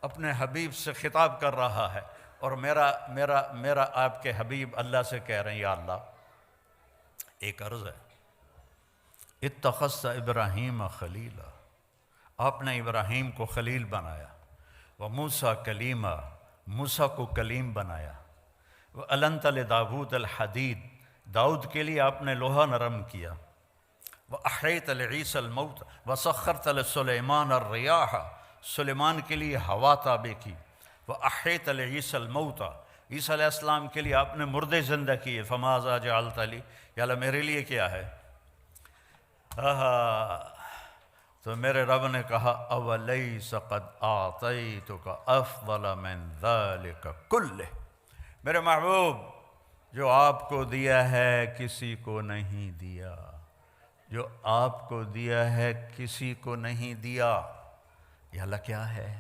اپنے حبیب سے خطاب کر رہا ہے، اور میرا آپ کے حبیب اللہ سے کہہ رہے ہیں یا اللہ ایک عرض ہے، اتخذت ابراہیم خلیلا، آپ نے ابراہیم کو خلیل بنایا، وموسیٰ کلیما، موسیٰ کو کلیم بنایا، وَأَلَنْتَ لِدَاوُودَ الْحَدِيدَ، داؤد کے لیے آپ نے لوہا نرم کیا، وَأَحْيَيْتَ لِعِيسَى الْمَوْتَ وَسَخَّرْتَ لِسُلَيْمَانَ الرِّيَاحَ، سلیمان کے لیے ہوا تابع کی، وَأَحْيَيْتَ لِعِيسَى الْمَوْتَ، عیسیٰ علیہ السلام کے لیے آپ نے مردے زندہ کیے، فَمَاذَا جَعَلْتَ لِي، یا اللہ میرے لیے کیا ہے؟ تو میرے رب نے کہا اولیس قد اعطیتک افضل من ذلک کلہ، میرے محبوب جو آپ کو دیا ہے کسی کو نہیں دیا، جو آپ کو دیا ہے کسی کو نہیں دیا۔ یہ اللہ کیا ہے؟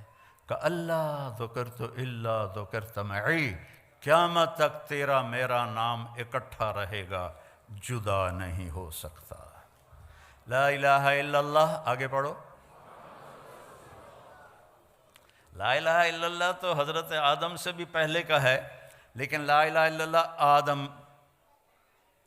کہ اللہ ذکرت الا ذکرت معی، قیامت تک تیرا میرا نام اکٹھا رہے گا، جدا نہیں ہو سکتا۔ لا الہ الا اللہ، آگے پڑھو۔ لا الہ الا اللہ تو حضرت آدم سے بھی پہلے کا ہے، لیکن لا الہ الا اللہ آدم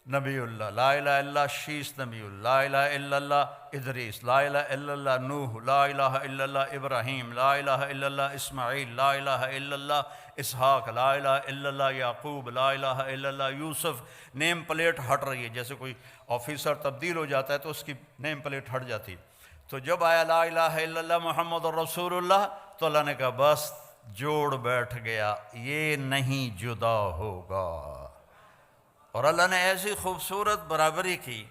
نبی اللہ، لا الہ الا اللہ شیس نبی اللہ، لا الہ الا اللہ ادریس، لا الہ الا اللہ نوح، لا الہ الا اللہ ابراہیم، لا الہ الا اللہ اسماعیل، لا الہ الا اللہ اسحاق، لا الہ الا اللہ یعقوب، لا الہ الا اللہ یوسف۔ نیم پلیٹ ہٹ رہی ہے، جیسے کوئی آفیسر تبدیل ہو جاتا ہے تو اس کی نیم پلیٹ ہٹ جاتی ہے۔ تو جب آیا لا الہ الا اللہ محمد رسول اللہ تو اللہ نے کہا بس جوڑ بیٹھ گیا، یہ نہیں جدا ہوگا۔ اور اللہ نے ایسی خوبصورت برابری کی۔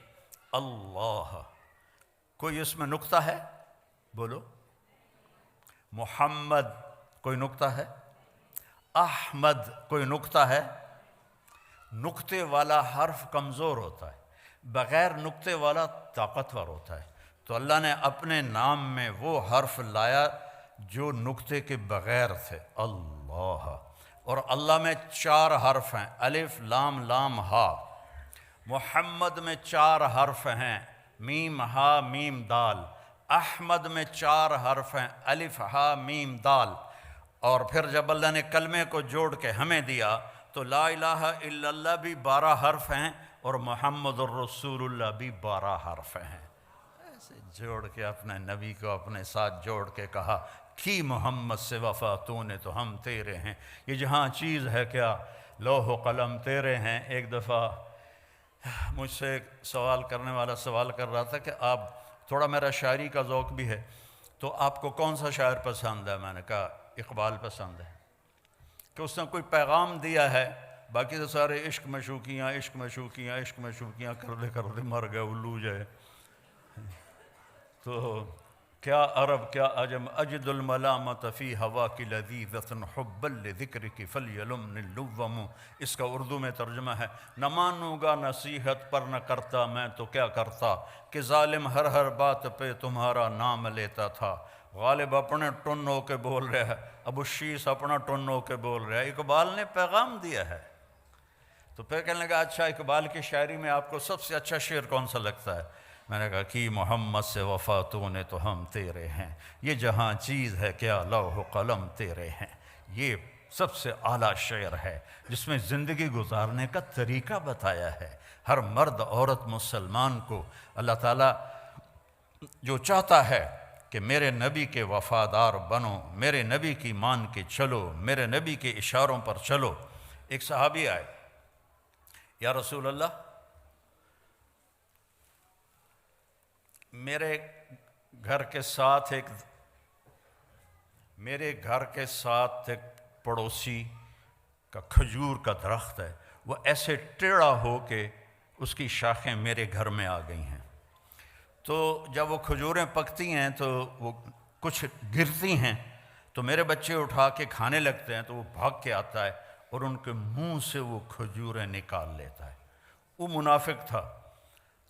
اللہ، کوئی اس میں نقطہ ہے؟ بولو۔ محمد کوئی نقطہ ہے؟ احمد کوئی نقطہ ہے؟ نقطے والا حرف کمزور ہوتا ہے، بغیر نقطے والا طاقتور ہوتا ہے۔ تو اللہ نے اپنے نام میں وہ حرف لایا جو نقطے کے بغیر تھے، اللہ۔ اور اللہ میں 4 حرف ہیں، الف لام لام ہا۔ محمد میں 4 حرف ہیں، میم ہا میم دال۔ احمد میں 4 حرف ہیں، الف ہا میم دال۔ اور پھر جب اللہ نے کلمے کو جوڑ کے ہمیں دیا تو لا الہ الا اللہ بھی 12 حرف ہیں اور محمد الرسول اللہ بھی 12 حرف ہیں۔ ایسے جوڑ کے اپنے نبی کو اپنے ساتھ جوڑ کے کہا کی محمد سے وفا تو نے تو ہم تیرے ہیں۔ یہ جہاں چیز ہے کیا، لوح و قلم تیرے ہیں۔ ایک دفعہ مجھ سے ایک سوال کرنے والا سوال کر رہا تھا کہ آپ، تھوڑا میرا شاعری کا ذوق بھی ہے، تو آپ کو کون سا شاعر پسند ہے؟ میں نے کہا اقبال پسند ہے، کہ اس نے کوئی پیغام دیا ہے، باقی تو سارے عشق مشوقیاں عشق مشوقیاں عشق مشوقیاں کر دے مر گئے الو جائے۔ تو کیا عرب کیا عجم اجد الملامت فی ہوا کی لذیذۃ حبا لذکرک فلیلمنی اللوم۔ اس کا اردو میں ترجمہ ہے، نہ مانوں گا نصیحت پر نہ کرتا میں تو کیا کرتا، کہ ظالم ہر بات پہ تمہارا نام لیتا تھا۔ غالب اپنے ٹن ہو کے بول رہا ہے، ابو شیس اپنا ٹن ہو کے بول رہا ہے، اقبال نے پیغام دیا ہے۔ تو پھر کہنے لگا اچھا اقبال کی شاعری میں آپ کو سب سے اچھا شعر کون سا لگتا ہے؟ میں نے کہا کہ محمد سے وفا تو نے تو ہم تیرے ہیں، یہ جہاں چیز ہے کیا لوح و قلم تیرے ہیں۔ یہ سب سے اعلیٰ شعر ہے جس میں زندگی گزارنے کا طریقہ بتایا ہے۔ ہر مرد عورت مسلمان کو اللہ تعالیٰ جو چاہتا ہے کہ میرے نبی کے وفادار بنو، میرے نبی کی مان کے چلو، میرے نبی کے اشاروں پر چلو۔ ایک صحابی آئے، یا رسول اللہ میرے گھر کے ساتھ ایک پڑوسی کا کھجور کا درخت ہے، وہ ایسے ٹیڑھا ہو کے اس کی شاخیں میرے گھر میں آ گئی ہیں۔ تو جب وہ کھجوریں پکتی ہیں تو وہ کچھ گرتی ہیں تو میرے بچے اٹھا کے کھانے لگتے ہیں، تو وہ بھاگ کے آتا ہے اور ان کے منہ سے وہ کھجوریں نکال لیتا ہے۔ وہ منافق تھا۔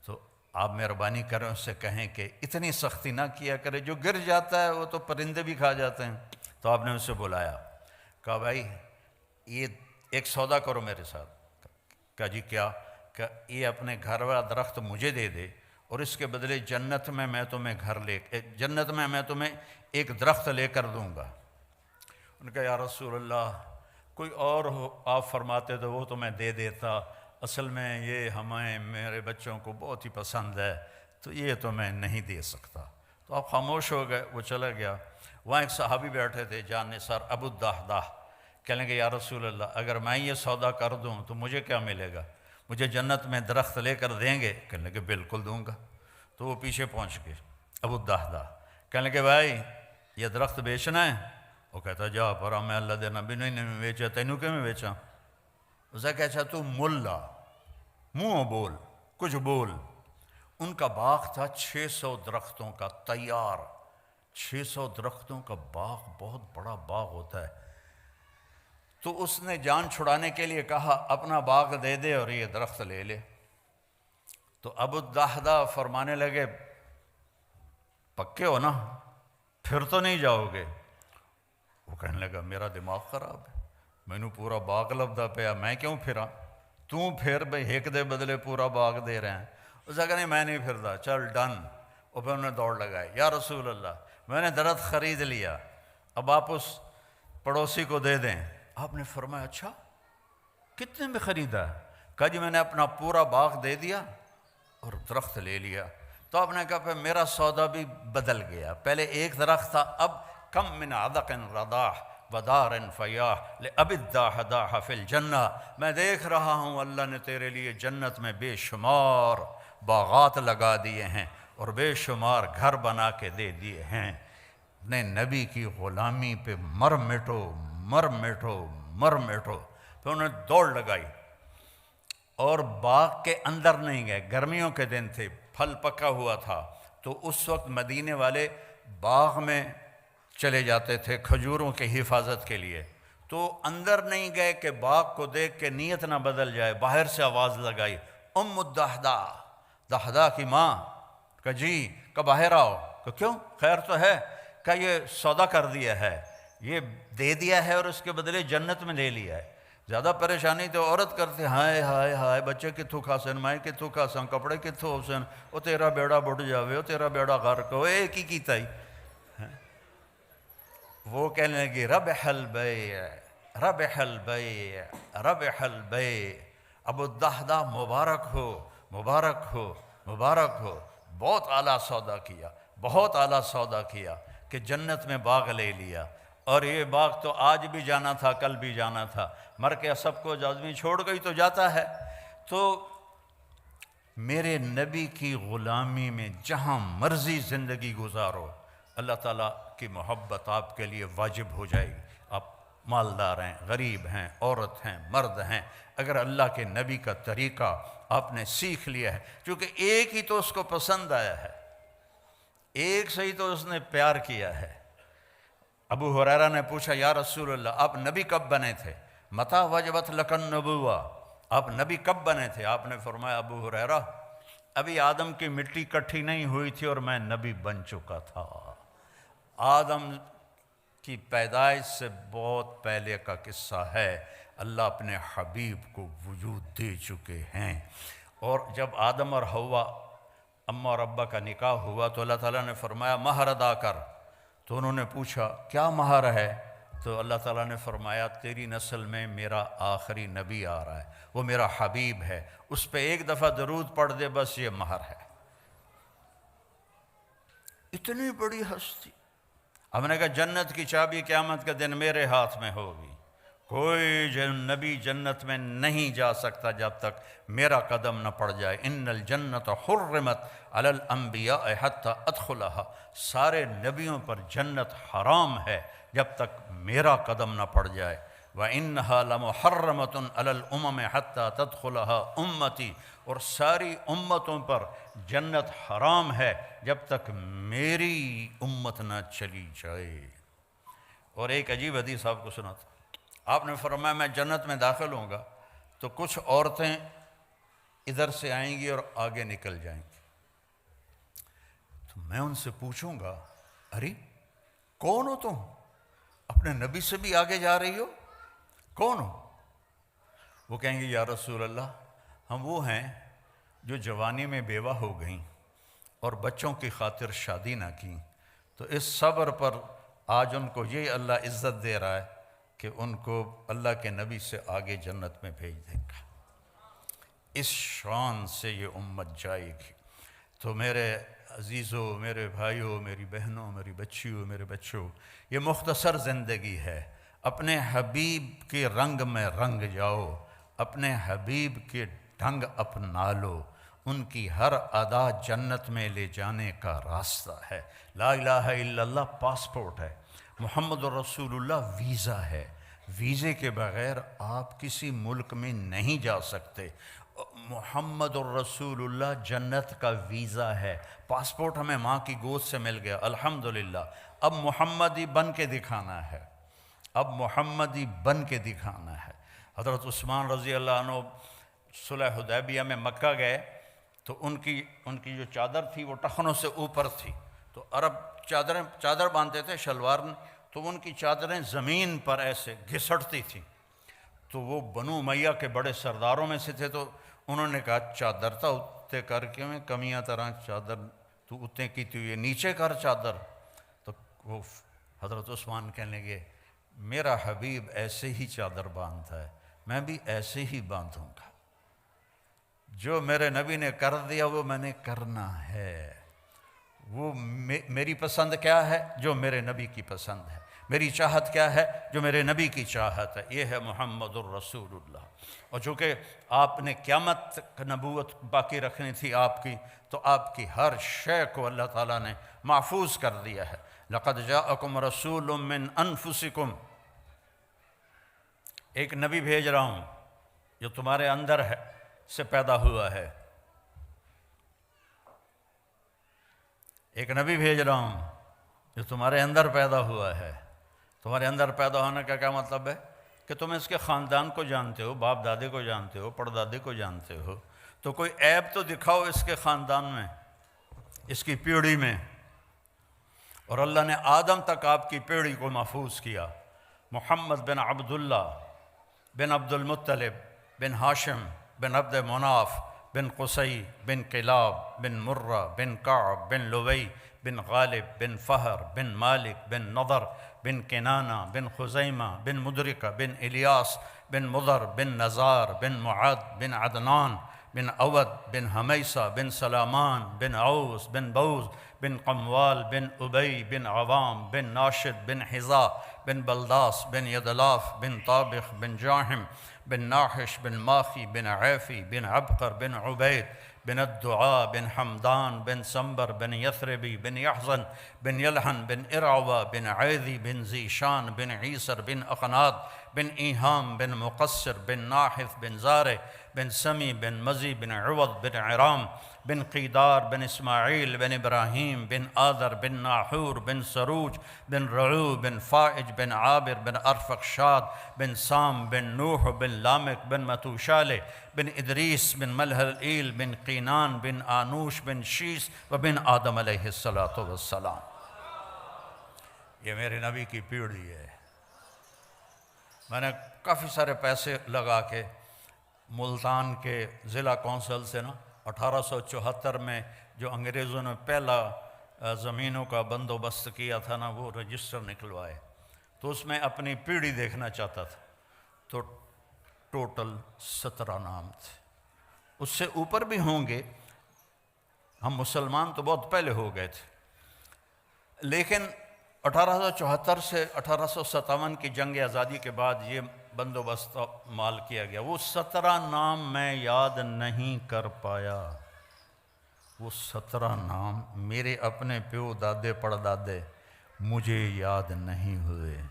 تو آپ مہربانی کریں اس سے کہیں کہ اتنی سختی نہ کیا کرے، جو گر جاتا ہے وہ تو پرندے بھی کھا جاتے ہیں۔ تو آپ نے اسے بلایا، کہا بھائی یہ ایک سودا کرو میرے ساتھ۔ کہا جی کیا؟ کہ یہ اپنے گھر والا درخت مجھے دے دے اور اس کے بدلے جنت میں میں تمہیں ایک درخت لے کر دوں گا۔ ان کا یا رسول اللہ کوئی اور ہو آپ فرماتے تو وہ تو میں دے دیتا، اصل میں یہ میرے بچوں کو بہت ہی پسند ہے تو یہ تو میں نہیں دے سکتا۔ تو آپ خاموش ہو گئے، وہ چلا گیا۔ وہاں ایک صحابی بیٹھے تھے جان نثار ابو الدحداح، کہنے کہ یا رسول اللہ اگر میں یہ سودا کر دوں تو مجھے کیا ملے گا؟ مجھے جنت میں درخت لے کر دیں گے؟ کہنے کہ بالکل دوں گا۔ تو وہ پیچھے پہنچ گئے ابو الدحداح، کہنے کہ بھائی یہ درخت بیچنا ہے؟ وہ کہتا جا پر میں اللہ دے نبی نے بیچا، تینوں کیوں میں بیچا؟ اسے کہ اچھا تو ملا منہ بول کچھ بول۔ ان کا باغ تھا 600 درختوں کا تیار، 600 درختوں کا باغ بہت بڑا باغ ہوتا ہے۔ تو اس نے جان چھڑانے کے لیے کہا اپنا باغ دے دے اور یہ درخت لے لے۔ تو ابو الدحداح فرمانے لگے پکے ہو نا، پھر تو نہیں جاؤ گے؟ وہ کہنے لگا میرا دماغ خراب ہے، مینوں پورا باغ لبدا پیا، میں کیوں پھراں؟ تو پھر بھئی ایک دے بدلے پورا باغ دے رہے ہیں. اس نے کہا نہیں میں نہیں پھرتا، چل ڈن. اور پھر انہوں نے دوڑ لگائی، یا رسول اللہ میں نے درخت خرید لیا، اب آپ اس پڑوسی کو دے دیں. آپ نے فرمایا اچھا کتنے میں خریدا؟ کہا جی میں نے اپنا پورا باغ دے دیا اور درخت لے لیا. تو آپ نے کہا پھر میرا سودا بھی بدل گیا، پہلے ایک درخت تھا، اب کم من عدق رداح ودار فیاح لأب الداح داح فی الجنہ. میں دیکھ رہا ہوں اللہ نے تیرے لیے جنت میں بے شمار باغات لگا دیے ہیں اور بے شمار گھر بنا کے دے دیے ہیں. اپنے نبی کی غلامی پہ مر مٹو مر مٹو مر مٹو. پھر انہوں نے دوڑ لگائی اور باغ کے اندر نہیں گئے. گرمیوں کے دن تھے، پھل پکا ہوا تھا، تو اس وقت مدینے والے باغ میں چلے جاتے تھے کھجوروں کی حفاظت کے لیے. تو اندر نہیں گئے کہ باغ کو دیکھ کے نیت نہ بدل جائے. باہر سے آواز لگائی، ام الدحدہ، دحدہ کی ماں. کہ جی کہ باہر آؤ. کہ کیوں خیر تو ہے؟ کہ یہ سودا کر دیا ہے، یہ دے دیا ہے اور اس کے بدلے جنت میں لے لیا ہے. زیادہ پریشانی تو عورت کرتے، ہائے ہائے ہائے بچے کتھوں کھاسن، مائیں کتھوں کھاسن، کپڑے کتھوں ہوسن، او تیرا بیڑا بڑھ جاوے، او تیرا بیڑا غرق ہو، ایک ہی کیتا ہی. وہ کہنے لگی ربح البیع ربح البیع ربح البیع. ابو الدحدہ مبارک ہو مبارک ہو مبارک ہو. بہت اعلیٰ سودا کیا، بہت اعلیٰ سودا کیا کہ جنت میں باغ لے لیا. اور یہ باغ تو آج بھی جانا تھا، کل بھی جانا تھا، مر کے سب کو آدمی چھوڑ گئی تو جاتا ہے. تو میرے نبی کی غلامی میں جہاں مرضی زندگی گزارو، اللہ تعالیٰ کی محبت آپ کے لیے واجب ہو جائے گی. آپ مالدار ہیں، غریب ہیں، عورت ہیں، مرد ہیں، اگر اللہ کے نبی کا طریقہ آپ نے سیکھ لیا ہے، چونکہ ایک ہی تو اس کو پسند آیا ہے، ایک سے ہی تو اس نے پیار کیا ہے. ابو ہریرہ نے پوچھا یا رسول اللہ آپ نبی کب بنے تھے؟ متی وجبت لک النبوہ، آپ نبی کب بنے تھے؟ آپ نے فرمایا ابو ہریرہ ابھی آدم کی مٹی کٹھی نہیں ہوئی تھی اور میں نبی بن چکا تھا. آدم کی پیدائش سے بہت پہلے کا قصہ ہے. اللہ اپنے حبیب کو وجود دے چکے ہیں. اور جب آدم اور حوا اماں اور ابا کا نکاح ہوا تو اللہ تعالیٰ نے فرمایا مہر ادا کر. تو انہوں نے پوچھا کیا مہر ہے؟ تو اللہ تعالیٰ نے فرمایا تیری نسل میں میرا آخری نبی آ رہا ہے، وہ میرا حبیب ہے، اس پہ ایک دفعہ درود پڑھ دے بس یہ مہر ہے. اتنی بڑی ہستی. ہم نے کہا جنت کی چابی قیامت کے دن میرے ہاتھ میں ہوگی، کوئی نبی جنت میں نہیں جا سکتا جب تک میرا قدم نہ پڑ جائے. ان الجنت حرمت علی الانبیاء حتی ادخلها، سارے نبیوں پر جنت حرام ہے جب تک میرا قدم نہ پڑ جائے. وَإِنَّهَا لَمُحَرَّمَةٌ عَلَى الْأُمَمِ حَتَّى تَدْخُلَهَا أُمَّتِي، اور ساری امتوں پر جنت حرام ہے جب تک میری امت نہ چلی جائے. اور ایک عجیب حدیث آپ کو سناتا. آپ نے فرمایا میں جنت میں داخل ہوں گا تو کچھ عورتیں ادھر سے آئیں گی اور آگے نکل جائیں گی. تو میں ان سے پوچھوں گا ارے کون ہو تم؟ اپنے نبی سے بھی آگے جا رہی ہو، کون ہو؟ وہ کہیں گے یا رسول اللہ ہم وہ ہیں جو جوانی میں بیوہ ہو گئیں اور بچوں کی خاطر شادی نہ کی، تو اس صبر پر آج ان کو یہ اللہ عزت دے رہا ہے کہ ان کو اللہ کے نبی سے آگے جنت میں بھیج دے گا. اس شان سے یہ امت جائے گی. تو میرے عزیزوں، میرے بھائیوں، میری بہنوں، میری بچیوں، میرے بچوں، یہ مختصر زندگی ہے. اپنے حبیب کے رنگ میں رنگ جاؤ، اپنے حبیب کے ڈھنگ اپنا لو. ان کی ہر ادا جنت میں لے جانے کا راستہ ہے. لا الہ الا اللہ پاسپورٹ ہے، محمد الرسول اللہ ویزا ہے. ویزے کے بغیر آپ کسی ملک میں نہیں جا سکتے. محمد الرسول اللہ جنت کا ویزا ہے. پاسپورٹ ہمیں ماں کی گود سے مل گیا الحمدللہ. اب محمدی بن کے دکھانا ہے، اب محمدی بن کے دکھانا ہے. حضرت عثمان رضی اللہ عنہ صلح حدیبیہ میں مکہ گئے تو ان کی جو چادر تھی وہ ٹخنوں سے اوپر تھی. تو عرب چادر باندھتے تھے شلوار میں، تو ان کی چادریں زمین پر ایسے گھسٹتی تھیں. تو وہ بنو امیہ کے بڑے سرداروں میں سے تھے، تو انہوں نے کہا چادر تا اتنے کر کے میں کمیاں طرح چادر تو اتنے کی تو یہ نیچے کر چادر. تو وہ حضرت عثمان کہنے لگے میرا حبیب ایسے ہی چادر باندھتا ہے، میں بھی ایسے ہی باندھوں گا. جو میرے نبی نے کر دیا وہ میں نے کرنا ہے. وہ میری پسند کیا ہے؟ جو میرے نبی کی پسند ہے. میری چاہت کیا ہے؟ جو میرے نبی کی چاہت ہے. یہ ہے محمد الرسول اللہ. اور چونکہ آپ نے قیامت تک نبوت باقی رکھنی تھی آپ کی، تو آپ کی ہر شے کو اللہ تعالیٰ نے محفوظ کر دیا ہے. لقد جاءکم رسول من انفسکم، ایک نبی بھیج رہا ہوں جو تمہارے اندر ہے سے پیدا ہوا ہے. ایک نبی بھیج رہا ہوں جو تمہارے اندر پیدا ہوا ہے. تمہارے اندر پیدا ہونے کا کیا مطلب ہے؟ کہ تم اس کے خاندان کو جانتے ہو، باپ دادے کو جانتے ہو، پردادے کو جانتے ہو، تو کوئی عیب تو دکھاؤ اس کے خاندان میں، اس کی پیڑھی میں. اور اللہ نے آدم تک آپ کی پیڑھی کو محفوظ کیا. محمد بن عبداللہ بن عبد المطلب بن ہاشم بن عبد مناف بن قصی بن کلاب بن مرہ بن کعب بن لوی بن غالب بن فہر بن مالک بن نضر بن کنانہ بن خزیمہ بن مدرکہ بن الیاس بن مضر بن نزار بن معد بن عدنان بن اود بن حمیسہ بن سلامان بن عوس بن بوز بن قموال بن ابی بن عوام بن ناشد بن حذا بن بلداس بن یدلاف بن طابخ بن جاحم بن ناحش بن ماخی بن عیفی بن عبقر بن عبید بن الدعاء بن حمدان بن سنبر بن یثربی بن یحزن بن یلحن بن ارعوہ بن عیذی بن ذیشان بن عیسر بن اقناد بن ایہام بن مقصر بن ناحث بن زارع بن سمی بن مزی بن عوض بن عرام بن قیدار بن اسماعیل بن ابراہیم بن آذر بن ناحور بن سروج بن رعو بن فائج بن عابر بن ارفقشاد بن سام بن نوح بن لامک بن متوشالہ بن ادریس بن ملحلئیل بن قینان بن آنوش بن شیس و بن آدم علیہ السلام. یہ میرے نبی کی پیڑھی ہے. میں نے کافی سارے پیسے لگا کے ملتان کے ضلع کونسل سے 1874 میں جو انگریزوں نے پہلا زمینوں کا بندوبست کیا تھا وہ رجسٹر نکلوائے. تو اس میں اپنی پیڑھی دیکھنا چاہتا تھا. تو ٹوٹل 17 نام تھے. اس سے اوپر بھی ہوں گے. ہم مسلمان تو بہت پہلے ہو گئے تھے، لیکن 1874 سے 1857 کی جنگ آزادی کے بعد یہ بندوبست مال کیا گیا. وہ 17 نام میں یاد نہیں کر پایا. وہ 17 نام میرے اپنے پیو دادے پڑدادے مجھے یاد نہیں ہوئے،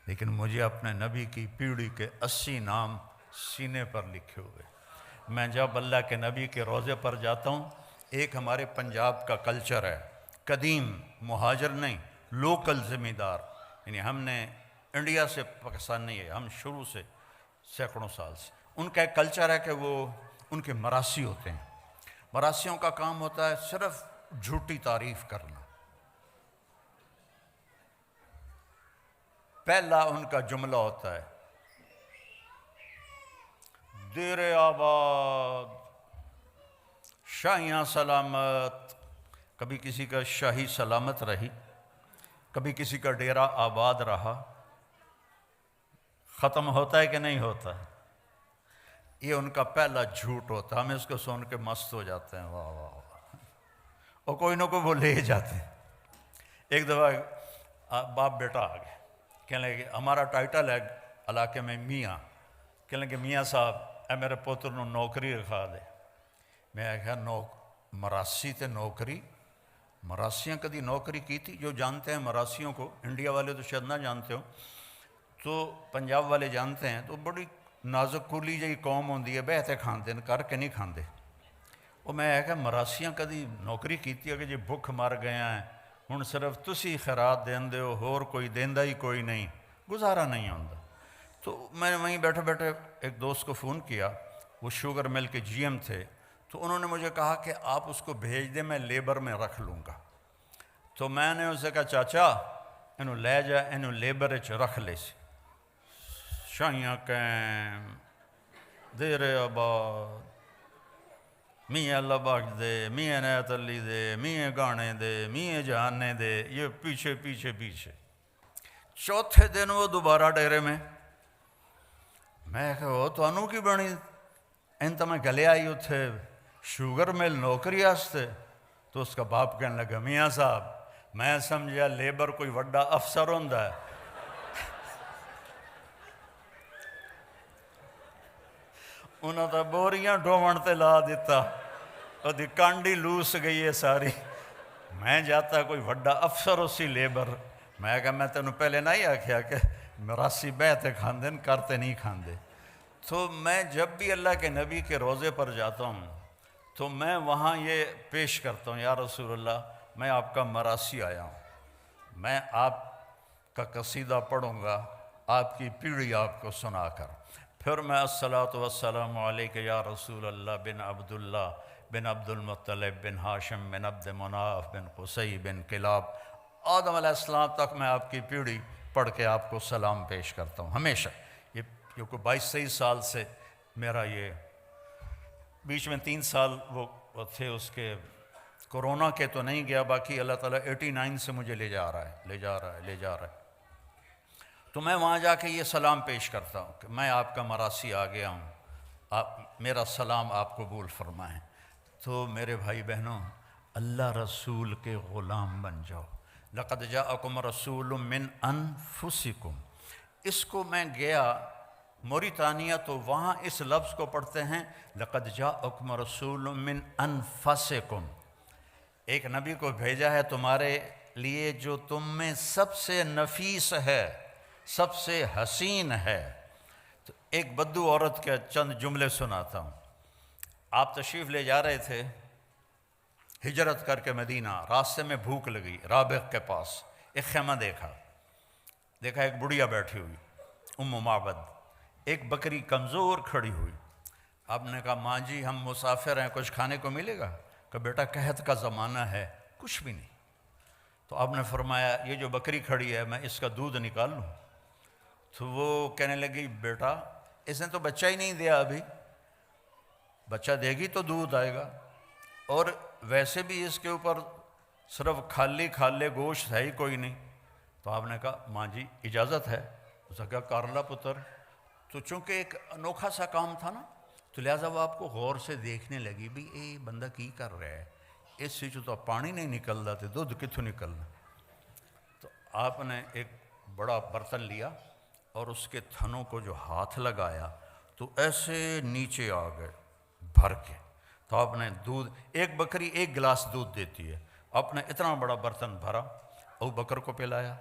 لیکن مجھے اپنے نبی کی پیڑھی کے 80 نام سینے پر لکھے ہوئے. میں جب اللہ کے نبی کے روضے پر جاتا ہوں، ایک ہمارے پنجاب کا کلچر ہے، قدیم مہاجر نہیں، لوکل ذمہ دار. یعنی ہم نے انڈیا سے پاکستان نہیں ہے، ہم شروع سے سینکڑوں سال سے. ان کا ایک کلچر ہے کہ وہ ان کے مراسی ہوتے ہیں. مراسیوں کا کام ہوتا ہے صرف جھوٹی تعریف کرنا. پہلا ان کا جملہ ہوتا ہے دیر آباد شاہیاں سلامت. کبھی کسی کا شاہی سلامت رہی، کبھی کسی کا ڈیرا آباد رہا. ختم ہوتا ہے کہ نہیں ہوتا؟ یہ ان کا پہلا جھوٹ ہوتا ہے. ہم اس کو سن کے مست ہو جاتے ہیں، واہ واہ واہ، اور کوئی نہ کوئی وہ لے جاتے ہیں. ایک دفعہ باپ بیٹا آ گئے، کہنے لگے ہمارا ٹائٹل ہے علاقے میں میاں. کہنے لگے میاں صاحب اے میرے پوتر نو نوکری رکھا دے. میں کہا مراسی تے نوکری؟ مراسیاں کدی نوکری کی تھی؟ جو جانتے ہیں مراسیوں کو، انڈیا والے تو شاید نہ جانتے ہو، تو پنجاب والے جانتے ہیں. تو بڑی نازک کولی جی قوم ہوندی ہے، بہتے کھاندے کر کے نہیں کھاندے. وہ میں کہ مراسیاں کدی نوکری کیتی ہے کہ جی بھوک مر گئے ہیں، ہن صرف تسی خیرات دیندے ہو، ہور کوئی دیندا ہی کوئی نہیں، گزارا نہیں ہوندا. تو میں نے وہیں بیٹھے بیٹھے ایک دوست کو فون کیا، وہ شوگر مل کے جی ایم تھے. تو انہوں نے مجھے کہا کہ آپ اس کو بھیج دیں، میں لیبر میں رکھ لوں گا. تو میں نے اسے کہا چاچا انہوں لے جا، انہوں لیبر رکھ لے سی. شائیاں قائم دیر آباد میاں اللہ بخش دے، میاں عنایت علی دے، میاں گانے دے، میاں جہانے دے، یہ پیچھے پیچھے پیچھے۔ چوتھے دن وہ دوبارہ ڈیرے میں کہا وہ تو انو کی بنی انت میں گلے آئی اتھے شوگر مل نوکری آستے۔ تو اس کا باپ کہنے لگا میاں صاحب میں سمجھا لیبر کوئی وڈا افسر ہوندا ہے، انہوں نے بوریاں ڈھومن تے لا دیتا، اور دی کانڈی لوس گئی ہے ساری۔ میں جاتا کوئی وڈا افسر اسی لیبر، میں کہا میں تینوں پہلے نہیں آکھیا کہ مراسی بیعتے کھاندے کرتے نہیں کھاندے۔ تو میں جب بھی اللہ کے نبی کے روزے پر جاتا ہوں تو میں وہاں یہ پیش کرتا ہوں، یا رسول اللہ میں آپ کا مراسی آیا ہوں، میں آپ کا قصیدہ پڑھوں گا آپ کی پیڑھی آپ کو سنا کر، پھر میں الصلاۃ والسلام علیک یا رسول اللہ بن عبداللہ بن عبد المطلب بن ہاشم بن عبد مناف بن قصی بن کلاب آدم علیہ السلام تک میں آپ کی پیڑھی پڑھ کے آپ کو سلام پیش کرتا ہوں ہمیشہ۔ یہ کیونکہ 22-23 سال سے میرا یہ بیچ میں 3 سال وہ تھے اس کے کورونا کے تو نہیں گیا، باقی اللہ تعالیٰ 89 سے مجھے لے جا رہا ہے۔ تو میں وہاں جا کے یہ سلام پیش کرتا ہوں کہ میں آپ کا مراسی آ گیا ہوں، آپ میرا سلام آپ قبول فرمائیں۔ تو میرے بھائی بہنوں اللہ رسول کے غلام بن جاؤ۔ لقد جاءکم رسول من انفسکم، اس کو میں گیا موریتانیہ تو وہاں اس لفظ کو پڑھتے ہیں لقد جاءکم رسول من انفسکم، ایک نبی کو بھیجا ہے تمہارے لیے جو تم میں سب سے نفیس ہے، سب سے حسین ہے۔ تو ایک بدو عورت کے چند جملے سناتا ہوں۔ آپ تشریف لے جا رہے تھے ہجرت کر کے مدینہ، راستے میں بھوک لگی، رابغ کے پاس ایک خیمہ دیکھا ایک بڑھیا بیٹھی ہوئی ام معبد، ایک بکری کمزور کھڑی ہوئی۔ آپ نے کہا ماں جی ہم مسافر ہیں، کچھ کھانے کو ملے گا؟ کہ بیٹا قحط کا زمانہ ہے کچھ بھی نہیں۔ تو آپ نے فرمایا یہ جو بکری کھڑی ہے میں اس کا دودھ نکال لوں؟ تو وہ کہنے لگی بیٹا اس نے تو بچہ ہی نہیں دیا، ابھی بچہ دے گی تو دودھ آئے گا، اور ویسے بھی اس کے اوپر صرف کھالے گوشت ہے ہی کوئی نہیں۔ تو آپ نے کہا ماں جی اجازت ہے؟ اس نے کہا کارلا پتر۔ تو چونکہ ایک انوکھا سا کام تھا نا، تو لہٰذا وہ آپ کو غور سے دیکھنے لگی بھی اے بندہ کی کر رہا ہے، اس سے تو پانی نہیں نکلتا تو دودھ کتوں نکلنا۔ تو آپ نے ایک بڑا برتن لیا اور اس کے تھنوں کو جو ہاتھ لگایا تو ایسے نیچے آ گئے بھر کے۔ تو آپ نے دودھ، ایک بکری 1 گلاس دودھ دیتی ہے، آپ نے اتنا بڑا برتن بھرا، ابو بکر کو پلایا،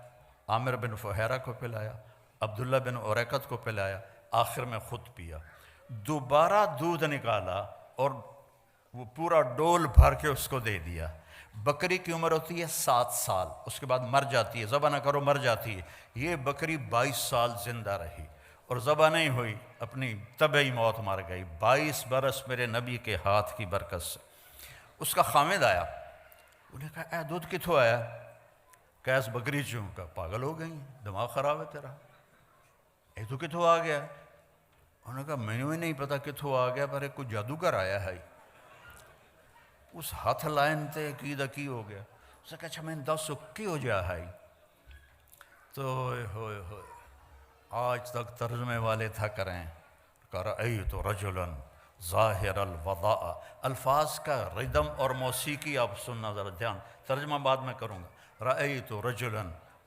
عامر بن فہیرہ کو پلایا، عبداللہ بن عریقت کو پلایا، آخر میں خود پیا۔ دوبارہ دودھ نکالا اور وہ پورا ڈول بھر کے اس کو دے دیا۔ بکری کی عمر ہوتی ہے 7 سال، اس کے بعد مر جاتی ہے، ذبح نہ کرو مر جاتی ہے۔ یہ بکری 22 سال زندہ رہی اور ذبح نہیں ہوئی، اپنی طبعی موت مر گئی۔ 22 برس میرے نبی کے ہاتھ کی برکت سے۔ اس کا خامد آیا، انہوں نے کہا اے دودھ کتوں آیا؟ کیس بکری چوں؟ کا پاگل ہو گئی، دماغ خراب ہے تیرا، اے تو کتوں آ گیا؟ انہوں نے کہا میں نے نہیں پتا کتوں آ گیا، پر ایک کوئی جادوگر آیا ہے، اس ہاتھ لائن تے کی ہو گیا۔ اس نے کہا اچھا میں دسو کی ہو جا ہے؟ تو ہوئے آج تک ترجمے والے تھا کریں کہ رأیت رجلا ظاہر الوضاء، الفاظ کا ردم اور موسیقی آپ سننا ذرا دھیان، ترجمہ بعد میں کروں گا۔ رأیت رجلا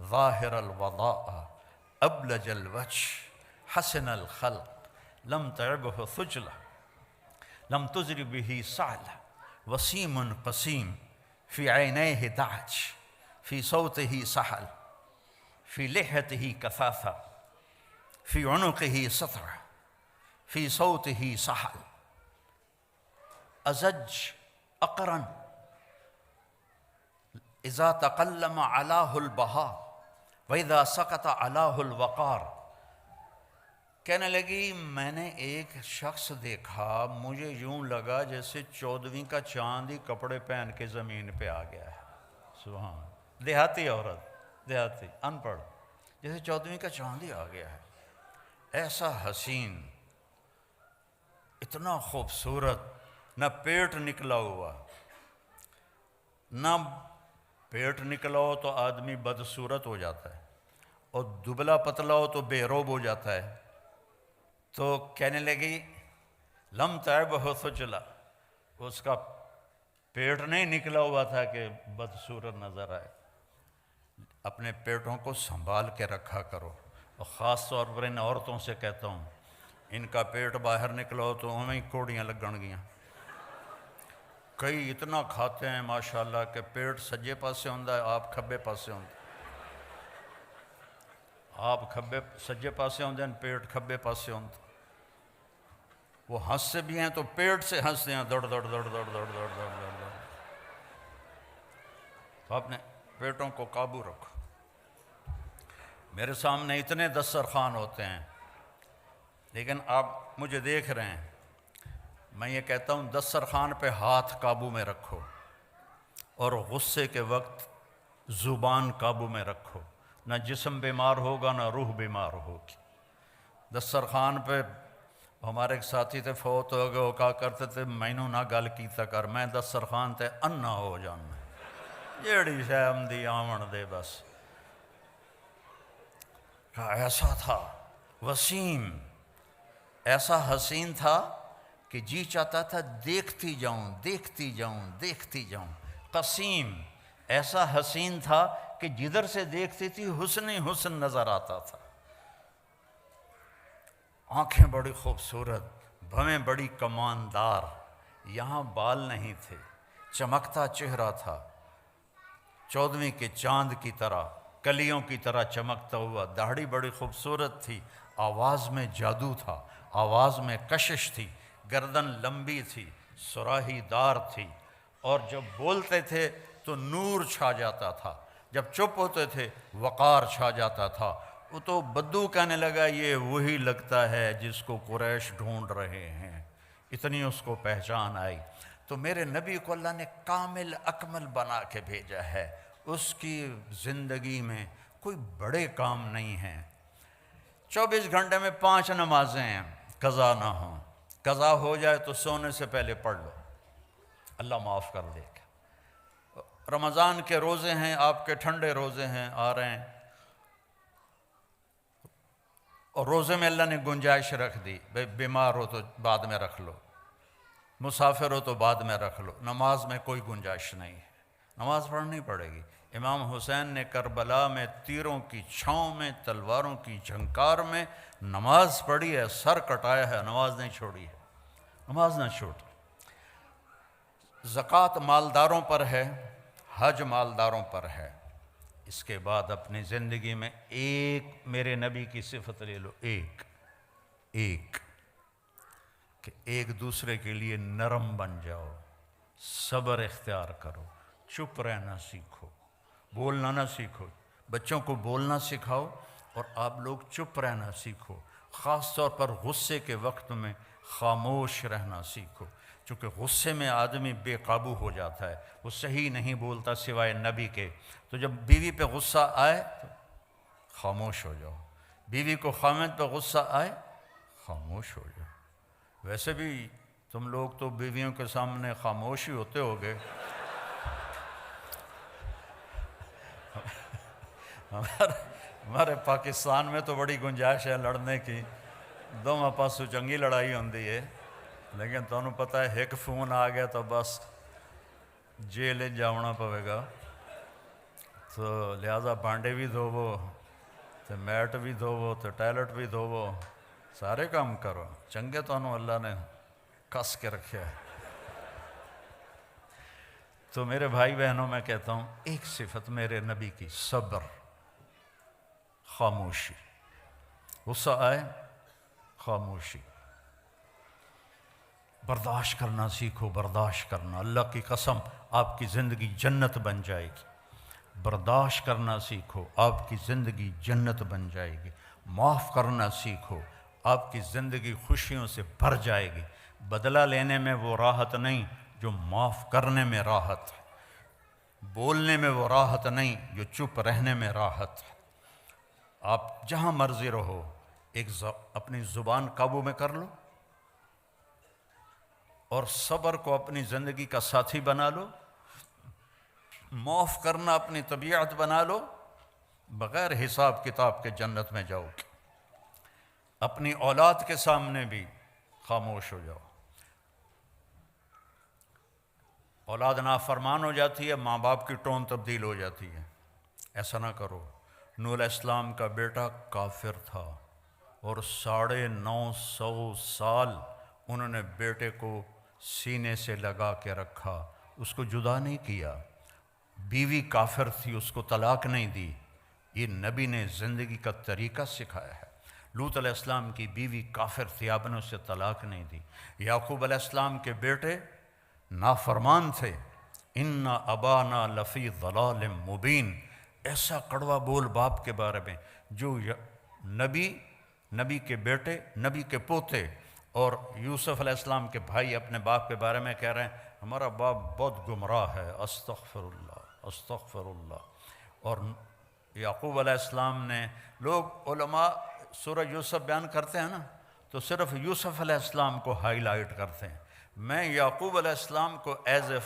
ظاہر الوضاء ابلج الوجه حسن الخلق لم تعبه ثجلة لم تزر به سعلة وسيم قسيم في عينيه دعج في صوته سحل في لحيته كثافة في عنقه سطرة في صوته سحل أزج أقرن إذا تقلم علاه البهاء وإذا سقط علاه الوقار۔ کہنے لگی میں نے ایک شخص دیکھا، مجھے یوں لگا جیسے 14ویں کا چاند ہی کپڑے پہن کے زمین پہ آ گیا ہے۔ سبحان، دیہاتی عورت، دیہاتی ان پڑھ، جیسے 14ویں کا چاند ہی آ گیا ہے۔ ایسا حسین، اتنا خوبصورت، نہ پیٹ نکلا ہوا، نہ پیٹ نکلا ہو تو آدمی بدصورت ہو جاتا ہے، اور دبلا پتلا ہو تو بے روب ہو جاتا ہے۔ تو کہنے لگی لم تعب ہو تو چلا، اس کا پیٹ نہیں نکلا ہوا تھا کہ بدصورت نظر آئے۔ اپنے پیٹوں کو سنبھال کے رکھا کرو، اور خاص طور پر ان عورتوں سے کہتا ہوں، ان کا پیٹ باہر نکلا ہو تو ہمیں کوڑیاں لگن گیاں۔ کئی اتنا کھاتے ہیں ماشاءاللہ کہ پیٹ سجے پاسے ہوندہ ہے، آپ کھبے پاسے ہوندہ، آپ کھبے سجے پاسے ہوندے ہیں، پیٹ کھبے پاسے ہوندہ۔ وہ ہنستے بھی ہیں تو پیٹ سے ہنستے ہیں، دوڑ دوڑ دوڑ دوڑ دوڑ دوڑ دوڑ دوڑ۔ تو اپنے پیٹوں کو قابو رکھو۔ میرے سامنے اتنے دسترخوان ہوتے ہیں، لیکن آپ مجھے دیکھ رہے ہیں، میں یہ کہتا ہوں دسترخوان پہ ہاتھ قابو میں رکھو، اور غصے کے وقت زبان قابو میں رکھو، نہ جسم بیمار ہوگا نہ روح بیمار ہوگی۔ دسترخوان پہ ہمارے ایک ساتھی تھے، فوت ہو گئے، وہ کہا کرتے تھے مینوں نہ گل کیتا کر، میں دسترخوان تے انا ہو جانا، جیڑی شے آمدی آمن دے بس۔ کہا ایسا تھا وسیم، ایسا حسین تھا کہ جی چاہتا تھا دیکھتی جاؤں دیکھتی جاؤں دیکھتی جاؤں۔ قسیم، ایسا حسین تھا کہ جدھر سے دیکھتی تھی حسن ہی حسن نظر آتا تھا۔ آنکھیں بڑی خوبصورت، بھویں بڑی کماندار، یہاں بال نہیں تھے، چمکتا چہرہ تھا، 14ویں کے چاند کی طرح، کلیوں کی طرح چمکتا ہوا، داڑھی بڑی خوبصورت تھی، آواز میں جادو تھا، آواز میں کشش تھی، گردن لمبی تھی، سراہی دار تھی، اور جب بولتے تھے تو نور چھا جاتا تھا، جب چپ ہوتے تھے وقار چھا جاتا تھا۔ وہ تو بدو کہنے لگا یہ وہی لگتا ہے جس کو قریش ڈھونڈ رہے ہیں، اتنی اس کو پہچان آئی۔ تو میرے نبی کو اللہ نے کامل اکمل بنا کے بھیجا ہے، اس کی زندگی میں کوئی بڑے کام نہیں ہیں۔ 24 گھنٹے میں 5 نمازیں ہیں، قضا نہ ہوں، قضا ہو جائے تو سونے سے پہلے پڑھ لو، اللہ معاف کر دے گا۔ رمضان کے روزے ہیں، آپ کے ٹھنڈے روزے ہیں آ رہے ہیں، اور روزے میں اللہ نے گنجائش رکھ دی، بیمار ہو تو بعد میں رکھ لو، مسافر ہو تو بعد میں رکھ لو، نماز میں کوئی گنجائش نہیں ہے، نماز پڑھنی پڑے گی۔ امام حسین نے کربلا میں تیروں کی چھاؤں میں، تلواروں کی جھنکار میں نماز پڑھی ہے، سر کٹایا ہے، نماز نہیں چھوڑی ہے، نماز نہ چھوڑی۔ زکوٰۃ مالداروں پر ہے، حج مالداروں پر ہے۔ اس کے بعد اپنی زندگی میں ایک میرے نبی کی صفت لے لو، ایک کہ ایک دوسرے کے لیے نرم بن جاؤ، صبر اختیار کرو، چپ رہنا سیکھو، بولنا نہ سیکھو، بچوں کو بولنا سکھاؤ، اور آپ لوگ چپ رہنا سیکھو، خاص طور پر غصے کے وقت میں خاموش رہنا سیکھو، چونکہ غصے میں آدمی بے قابو ہو جاتا ہے، وہ صحیح نہیں بولتا سوائے نبی کے۔ تو جب بیوی پہ غصہ آئے تو خاموش ہو جاؤ، بیوی کو خامد پہ غصہ آئے خاموش ہو جاؤ۔ ویسے بھی تم لوگ تو بیویوں کے سامنے خاموش ہی ہوتے ہوگے، ہمارے پاکستان میں تو بڑی گنجائش ہے لڑنے کی، دونوں پاسوں چنگی لڑائی ہوندی ہے، لیکن تمہیں پتہ ہے ایک فون آ گیا تو بس جیل جانا پوے گا۔ تو لہذا بانڈے بھی دھوو، تو میٹ بھی دھوو، تو ٹائلٹ بھی دھوو، سارے کام کرو، چنگے تو اللہ نے کس کے رکھے ہے۔ تو میرے بھائی بہنوں میں کہتا ہوں ایک صفت میرے نبی کی، صبر، خاموشی، غصہ آئے خاموشی، برداشت کرنا سیکھو، برداشت کرنا، اللہ کی قسم آپ کی زندگی جنت بن جائے گی، برداشت کرنا سیکھو، آپ کی زندگی جنت بن جائے گی، معاف کرنا سیکھو، آپ کی زندگی خوشیوں سے بھر جائے گی، بدلہ لینے میں وہ راحت نہیں جو معاف کرنے میں راحت ہے، بولنے میں وہ راحت نہیں جو چپ رہنے میں راحت ہے۔ آپ جہاں مرضی رہو، اپنی زبان قابو میں کر لو اور صبر کو اپنی زندگی کا ساتھی بنا لو، معاف کرنا اپنی طبیعت بنا لو، بغیر حساب کتاب کے جنت میں جاؤ گے۔ اپنی اولاد کے سامنے بھی خاموش ہو جاؤ۔ اولاد نافرمان ہو جاتی ہے، ماں باپ کی ٹون تبدیل ہو جاتی ہے، ایسا نہ کرو۔ نوح علیہ السلام کا بیٹا کافر تھا اور 950 سال انہوں نے بیٹے کو سینے سے لگا کے رکھا، اس کو جدا نہیں کیا۔ بیوی کافر تھی، اس کو طلاق نہیں دی۔ یہ نبی نے زندگی کا طریقہ سکھایا ہے۔ لوط علیہ السلام کی بیوی کافر تھی، آپ نے اسے طلاق نہیں دی۔ یعقوب علیہ السلام کے بیٹے نافرمان تھے، ان ابانا لفی ضلال مبین، ایسا کڑوا بول باپ کے بارے میں جو نبی کے بیٹے، نبی کے پوتے اور یوسف علیہ السلام کے بھائی اپنے باپ کے بارے میں کہہ رہے ہیں ہمارا باپ بہت گمراہ ہے، استغفر اللہ استغفر اللہ۔ اور یعقوب علیہ السلام نے، لوگ علماء سورہ یوسف بیان کرتے ہیں نا تو صرف یوسف علیہ السلام کو ہائی لائٹ کرتے ہیں، میں یعقوب علیہ السلام کو ایز اے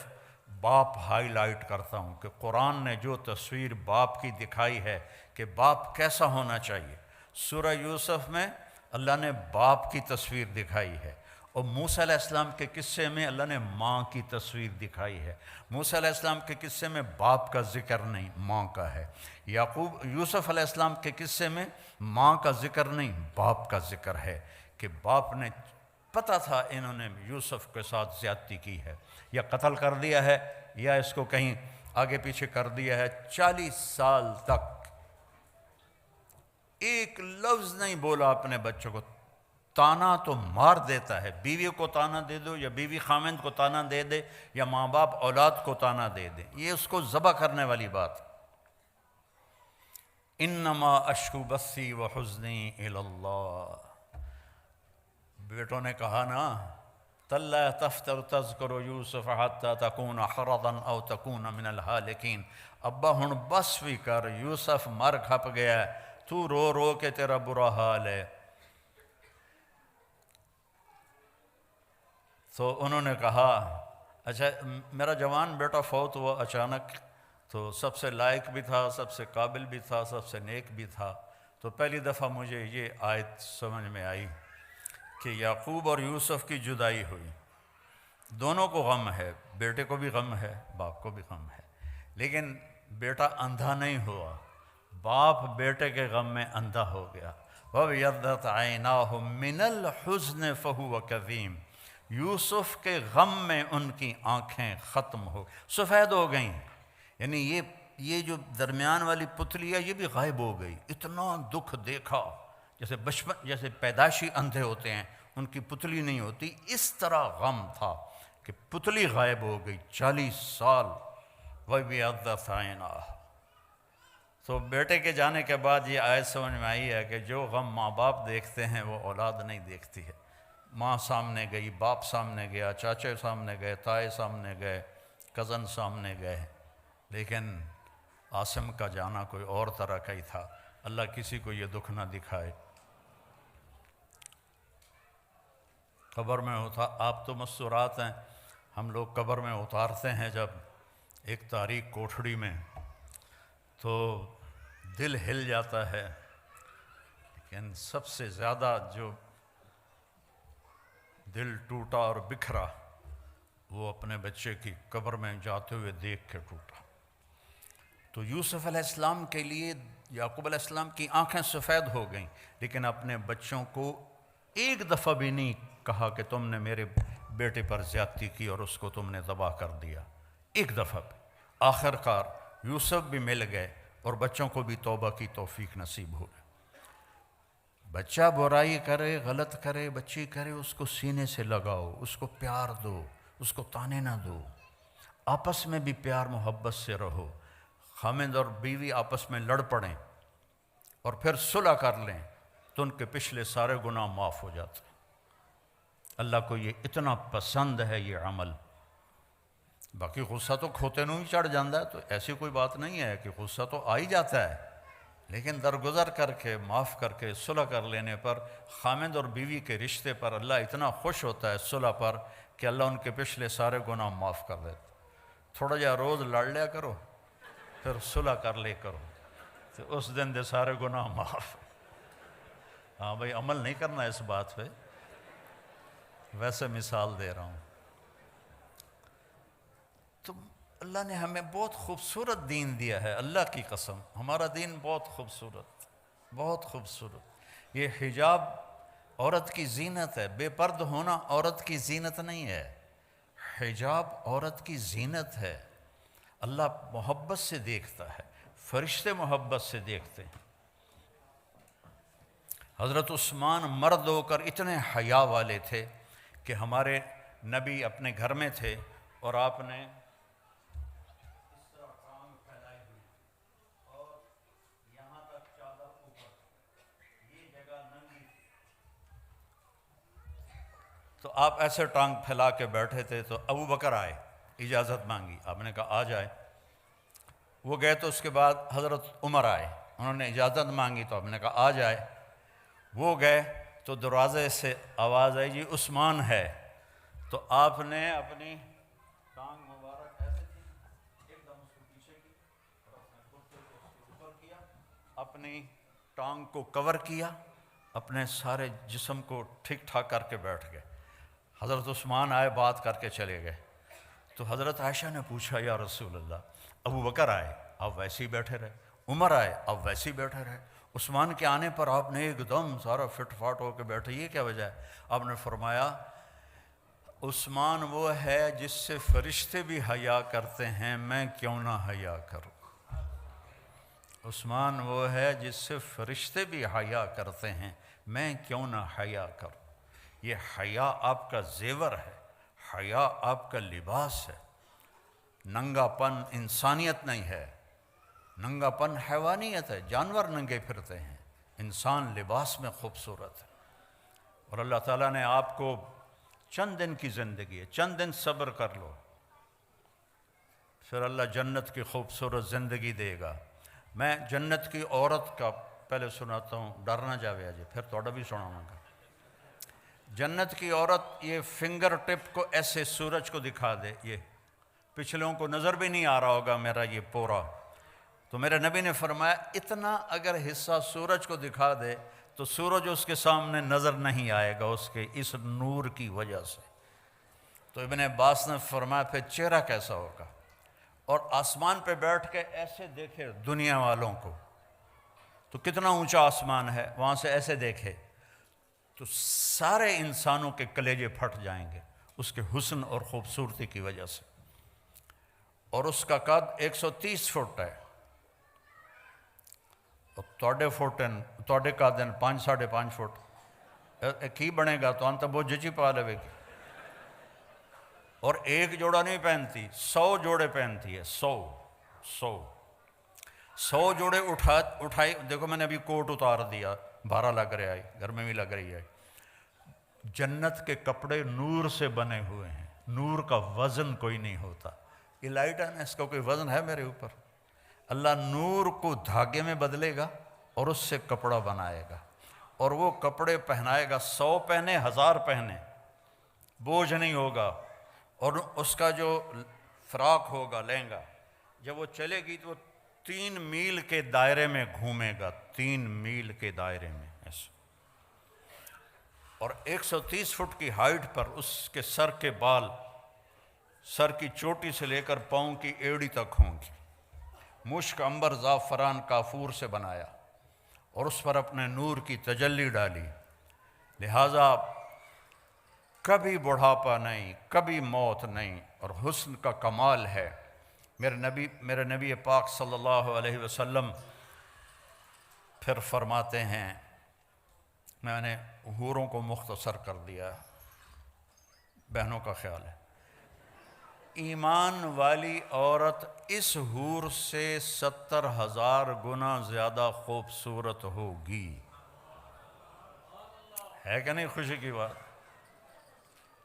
باپ ہائی لائٹ کرتا ہوں کہ قرآن نے جو تصویر باپ کی دکھائی ہے کہ باپ کیسا ہونا چاہیے، سورہ یوسف میں اللہ نے باپ کی تصویر دکھائی ہے، اور موسیٰ علیہ السلام کے قصے میں اللہ نے ماں کی تصویر دکھائی ہے۔ موسیٰ علیہ السلام کے قصے میں باپ کا ذکر نہیں، ماں کا ہے۔ یوسف علیہ السلام کے قصے میں ماں کا ذکر نہیں، باپ کا ذکر ہے کہ باپ نے پتہ تھا انہوں نے یوسف کے ساتھ زیادتی کی ہے، یا قتل کر دیا ہے یا اس کو کہیں آگے پیچھے کر دیا ہے۔ 40 سال تک ایک لفظ نہیں بولا اپنے بچوں کو۔ تانا تو مار دیتا ہے، بیوی کو تانا دے دو یا بیوی خامند کو تانا دے دے یا ماں باپ اولاد کو تانا دے دے، یہ اس کو ذبح کرنے والی بات۔ انما اشکو بثی وحزنی الی اللہ، بیٹوں نے کہا نا تاللہ تفتر تذکر یوسف حتی تکون حرضا او تکون من الہالکین، ابا ہن بس بھی کر، یوسف مر کھپ گیا ہے، تو رو رو کے تیرا برا حال ہے۔ تو انہوں نے کہا اچھا میرا جوان بیٹا فوت ہوا اچانک، تو سب سے لائق بھی تھا، سب سے قابل بھی تھا، سب سے نیک بھی تھا، تو پہلی دفعہ مجھے یہ آیت سمجھ میں آئی کہ یعقوب اور یوسف کی جدائی ہوئی، دونوں کو غم ہے، بیٹے کو بھی غم ہے، باپ کو بھی غم ہے، لیکن بیٹا اندھا نہیں ہوا، باپ بیٹے کے غم میں اندھا ہو گیا۔ وَابْيَضَّتْ عَيْنَاهُ مِنَ الْحُزْنِ فَهُوَ كَظِيمٌ، یوسف کے غم میں ان کی آنکھیں ختم ہو سفید ہو گئیں، یعنی یہ جو درمیان والی پتلی ہے یہ بھی غائب ہو گئی، اتنا دکھ دیکھا، جیسے پیدائشی اندھے ہوتے ہیں ان کی پتلی نہیں ہوتی، اس طرح غم تھا کہ پتلی غائب ہو گئی 40 سال۔ وَابْيَضَّتْ عَيْنَاهُ، تو بیٹے کے جانے کے بعد یہ آیت سمجھ میں آئی ہے کہ جو غم ماں باپ دیکھتے ہیں وہ اولاد نہیں دیکھتی ہے۔ ماں سامنے گئی، باپ سامنے گیا، چاچے سامنے گئے، تائے سامنے گئے، کزن سامنے گئے، لیکن عاصم کا جانا کوئی اور طرح کا ہی تھا۔ اللہ کسی کو یہ دکھ نہ دکھائے۔ قبر میں ہوتا، آپ تو مستورات ہیں، ہم لوگ قبر میں اتارتے ہیں جب ایک تاریک کوٹھڑی میں تو دل ہل جاتا ہے، لیکن سب سے زیادہ جو دل ٹوٹا اور بکھرا وہ اپنے بچے کی قبر میں جاتے ہوئے دیکھ کے ٹوٹا۔ تو یوسف علیہ السلام کے لیے یعقوب علیہ السلام کی آنکھیں سفید ہو گئیں، لیکن اپنے بچوں کو ایک دفعہ بھی نہیں کہا کہ تم نے میرے بیٹے پر زیادتی کی اور اس کو تم نے ذبح کر دیا، ایک دفعہ بھی۔ آخر کار یوسف بھی مل گئے اور بچوں کو بھی توبہ کی توفیق نصیب ہو گئی۔ بچہ برائی کرے، غلط کرے، بچی کرے، اس کو سینے سے لگاؤ، اس کو پیار دو، اس کو تانے نہ دو، آپس میں بھی پیار محبت سے رہو۔ خامند اور بیوی آپس میں لڑ پڑیں اور پھر صلح کر لیں تو ان کے پچھلے سارے گناہ معاف ہو جاتے ہیں۔ اللہ کو یہ اتنا پسند ہے یہ عمل۔ باقی غصہ تو کھوتے نوں ہی چڑھ جاتا ہے، تو ایسی کوئی بات نہیں ہے کہ غصہ تو آ ہی جاتا ہے، لیکن درگزر کر کے، معاف کر کے، صلح کر لینے پر خامد اور بیوی کے رشتے پر اللہ اتنا خوش ہوتا ہے صلح پر کہ اللہ ان کے پچھلے سارے گناہ معاف کر دیتا۔ تھوڑا جا روز لڑ لیا کرو، پھر صلح کر لے کرو، تو اس دن دے سارے گناہ معاف۔ ہاں بھائی، عمل نہیں کرنا اس بات پہ، ویسے مثال دے رہا ہوں۔ تو اللہ نے ہمیں بہت خوبصورت دین دیا ہے، اللہ کی قسم ہمارا دین بہت خوبصورت، بہت خوبصورت۔ یہ حجاب عورت کی زینت ہے، بے پرد ہونا عورت کی زینت نہیں ہے، حجاب عورت کی زینت ہے۔ اللہ محبت سے دیکھتا ہے، فرشتے محبت سے دیکھتے ہیں۔ حضرت عثمان مرد ہو کر اتنے حیا والے تھے کہ ہمارے نبی اپنے گھر میں تھے اور آپ نے اس طرح ٹانگ پھیلائی ہوئی اور یہاں تک چادر اوپر، یہ جگہ ننگی تھی، تو آپ ایسے ٹانگ پھیلا کے بیٹھے تھے۔ تو ابو بکر آئے، اجازت مانگی، آپ نے کہا آ جائے۔ وہ گئے تو اس کے بعد حضرت عمر آئے، انہوں نے اجازت مانگی تو آپ نے کہا آ جائے۔ وہ گئے تو دروازے سے آواز آئی جی عثمان ہے، تو آپ نے اپنی ٹانگ مبارک ایسے کی، ایک دم اس کو پیچھے کی اور اپنے کرتے کو اس کے اوپر کیا، اپنی ٹانگ کو کور کیا، اپنے سارے جسم کو ٹھیک ٹھاک کر کے بیٹھ گئے۔ حضرت عثمان آئے، بات کر کے چلے گئے۔ تو حضرت عائشہ نے پوچھا یا رسول اللہ، ابو بکر آئے آپ ویسے ہی بیٹھے رہے، عمر آئے آپ ویسے ہی بیٹھے رہے، عثمان کے آنے پر آپ نے ایک دم سارا فٹ فاٹ ہو کے بیٹھے، یہ کیا وجہ ہے؟ آپ نے فرمایا عثمان وہ ہے جس سے فرشتے بھی حیا کرتے ہیں، میں کیوں نہ حیا کروں۔ عثمان وہ ہے جس سے فرشتے بھی حیا کرتے ہیں، میں کیوں نہ حیا کروں۔ یہ حیا آپ کا زیور ہے، حیا آپ کا لباس ہے۔ ننگا پن انسانیت نہیں ہے، ننگا پن حیوانیت ہے، جانور ننگے پھرتے ہیں، انسان لباس میں خوبصورت ہے۔ اور اللہ تعالیٰ نے آپ کو چند دن کی زندگی ہے، چند دن صبر کر لو، پھر اللہ جنت کی خوبصورت زندگی دے گا۔ میں جنت کی عورت کا پہلے سناتا ہوں، ڈر نہ جاوے آجے، پھر توڑا بھی سناؤں گا۔ جنت کی عورت یہ فنگر ٹپ کو ایسے سورج کو دکھا دے، یہ پچھلوں کو نظر بھی نہیں آ رہا ہوگا میرا یہ پورا، تو میرے نبی نے فرمایا اتنا اگر حصہ سورج کو دکھا دے تو سورج اس کے سامنے نظر نہیں آئے گا اس کے اس نور کی وجہ سے۔ تو ابن عباس نے فرمایا پھر چہرہ کیسا ہوگا؟ اور آسمان پہ بیٹھ کے ایسے دیکھے دنیا والوں کو، تو کتنا اونچا آسمان ہے، وہاں سے ایسے دیکھے تو سارے انسانوں کے کلیجے پھٹ جائیں گے اس کے حسن اور خوبصورتی کی وجہ سے۔ اور اس کا قد 130 فٹ ہے، اور توڑے کا دن 5.5 فٹ کی بنے گا تو انت بہت جچی پا لے گی۔ اور ایک جوڑا نہیں پہنتی، 100 جوڑے پہنتی ہے، 100 جوڑے اٹھائی۔ دیکھو میں نے ابھی کوٹ اتار دیا، بھارا لگ رہا ہے، گھر میں بھی لگ رہی ہے۔ جنت کے کپڑے نور سے بنے ہوئے ہیں، نور کا وزن کوئی نہیں ہوتا۔ یہ لائٹ ہے نا، اس کا کوئی وزن ہے میرے اوپر؟ اللہ نور کو دھاگے میں بدلے گا اور اس سے کپڑا بنائے گا، اور وہ کپڑے پہنائے گا، 100 پہنے 1000 پہنے، بوجھ نہیں ہوگا۔ اور اس کا جو فراق ہوگا لہنگا، جب وہ چلے گی تو وہ 3 میل کے دائرے میں گھومے گا، 3 میل کے دائرے میں ایسے۔ اور 130 فٹ کی ہائٹ پر اس کے سر کے بال، سر کی چوٹی سے لے کر پاؤں کی ایڑی تک ہوں گی، مشک عنبر زعفران کافور سے بنایا، اور اس پر اپنے نور کی تجلی ڈالی۔ لہٰذا کبھی بڑھاپا نہیں، کبھی موت نہیں، اور حسن کا کمال ہے۔ میرے نبی پاک صلی اللہ علیہ وسلم پھر فرماتے ہیں، میں نے حوروں کو مختصر کر دیا، بہنوں کا خیال ہے، ایمان والی عورت اس حور سے 70,000 گنا زیادہ خوبصورت ہوگی۔ ہے کہ نہیں خوشی کی بات؟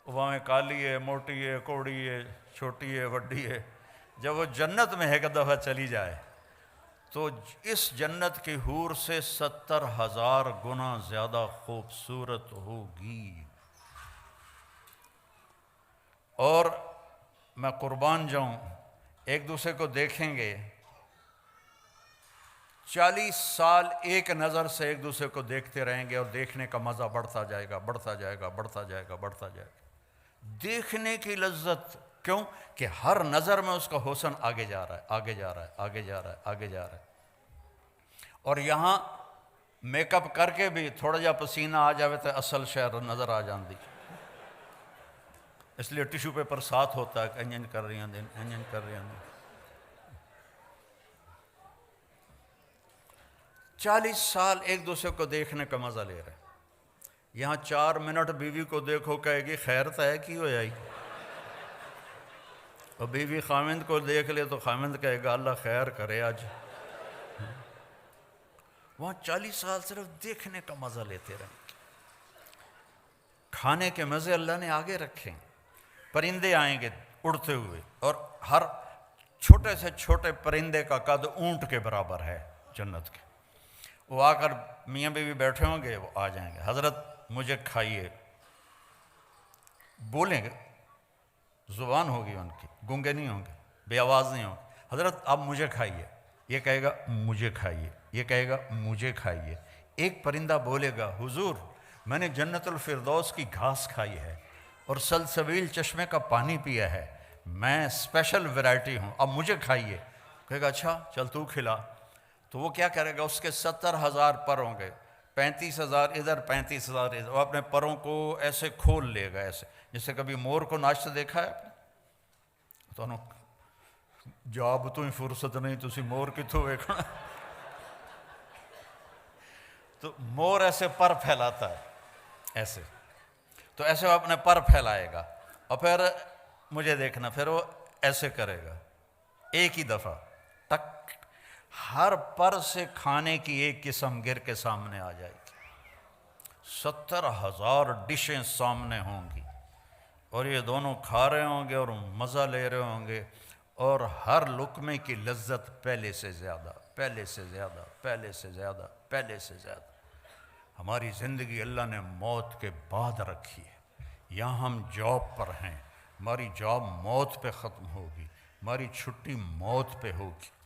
وہاں کالی ہے، موٹی ہے، کوڑی ہے، چھوٹی ہے، وڈی ہے، جب وہ جنت میں ایک دفعہ چلی جائے تو اس جنت کی حور سے 70,000 گنا زیادہ خوبصورت ہوگی۔ اور میں قربان جاؤں، ایک دوسرے کو دیکھیں گے 40 سال ایک نظر سے ایک دوسرے کو دیکھتے رہیں گے، اور دیکھنے کا مزہ بڑھتا جائے گا، بڑھتا جائے گا، بڑھتا جائے گا، بڑھتا جائے گا۔ دیکھنے کی لذت، کیوں کہ ہر نظر میں اس کا حسن آگے جا رہا ہے، آگے جا رہا ہے، آگے جا رہا ہے، آگے جا رہا ہے۔ اور یہاں میک اپ کر کے بھی تھوڑا جا پسینہ آ جاوے تو اصل شہر نظر آ جاندی، اس لیے ٹیشو پیپر ساتھ ہوتا ہے کہ انجن کر رہی ہیں، انجن کر رہی ہیں۔ 40 سال ایک دوسرے کو دیکھنے کا مزہ لے رہے ہیں، یہاں 4 منٹ بیوی کو دیکھو کہے گی خیر تو ہے کی ہو جائی، اور بیوی خامند کو دیکھ لے تو خامند کہے گا اللہ خیر کرے آج۔ وہاں 40 سال صرف دیکھنے کا مزہ لیتے رہیں۔ کھانے کے مزے اللہ نے آگے رکھے، پرندے آئیں گے اڑتے ہوئے، اور ہر چھوٹے سے چھوٹے پرندے کا قد اونٹ کے برابر ہے جنت کے۔ وہ آ کر میاں بیوی بیٹھے ہوں گے، وہ آ جائیں گے، حضرت مجھے کھائیے، بولیں گے، زبان ہوگی ان کی، گونگے نہیں ہوں گے، بے آواز نہیں ہوں گے، حضرت آپ مجھے کھائیے، یہ کہے گا مجھے کھائیے، یہ کہے گا مجھے کھائیے۔ ایک پرندہ بولے گا حضور میں نے جنت الفردوس کی گھاس کھائی ہے اور سلسبیل چشمے کا پانی پیا ہے، میں اسپیشل ویرائٹی ہوں، اب مجھے کھائیے۔ کہے گا اچھا چل تو کھلا۔ تو وہ کیا کرے گا، اس کے 70,000 پر ہوں گے، 35,000 ادھر، 35,000 ادھر، وہ اپنے پروں کو ایسے کھول لے گا، ایسے جیسے کبھی مور کو ناچتے دیکھا ہے تو جاب تو ہی فرصت نہیں تسی مور کتوں ویکھنا۔ تو مور ایسے پر پھیلاتا ہے ایسے، تو ایسے وہ اپنے پر پھیلائے گا، اور پھر مجھے دیکھنا، پھر وہ ایسے کرے گا ایک ہی دفعہ ٹک، ہر پر سے کھانے کی ایک قسم گر کے سامنے آ جائے گی، 70,000 ڈشیں سامنے ہوں گی، اور یہ دونوں کھا رہے ہوں گے اور مزہ لے رہے ہوں گے، اور ہر لقمے کی لذت پہلے سے زیادہ، پہلے سے زیادہ، پہلے سے زیادہ، پہلے سے زیادہ۔ ہماری زندگی اللہ نے موت کے بعد رکھی ہے، یہاں ہم جاب پر ہیں، ہماری جاب موت پہ ختم ہوگی، ہماری چھٹی موت پہ ہوگی،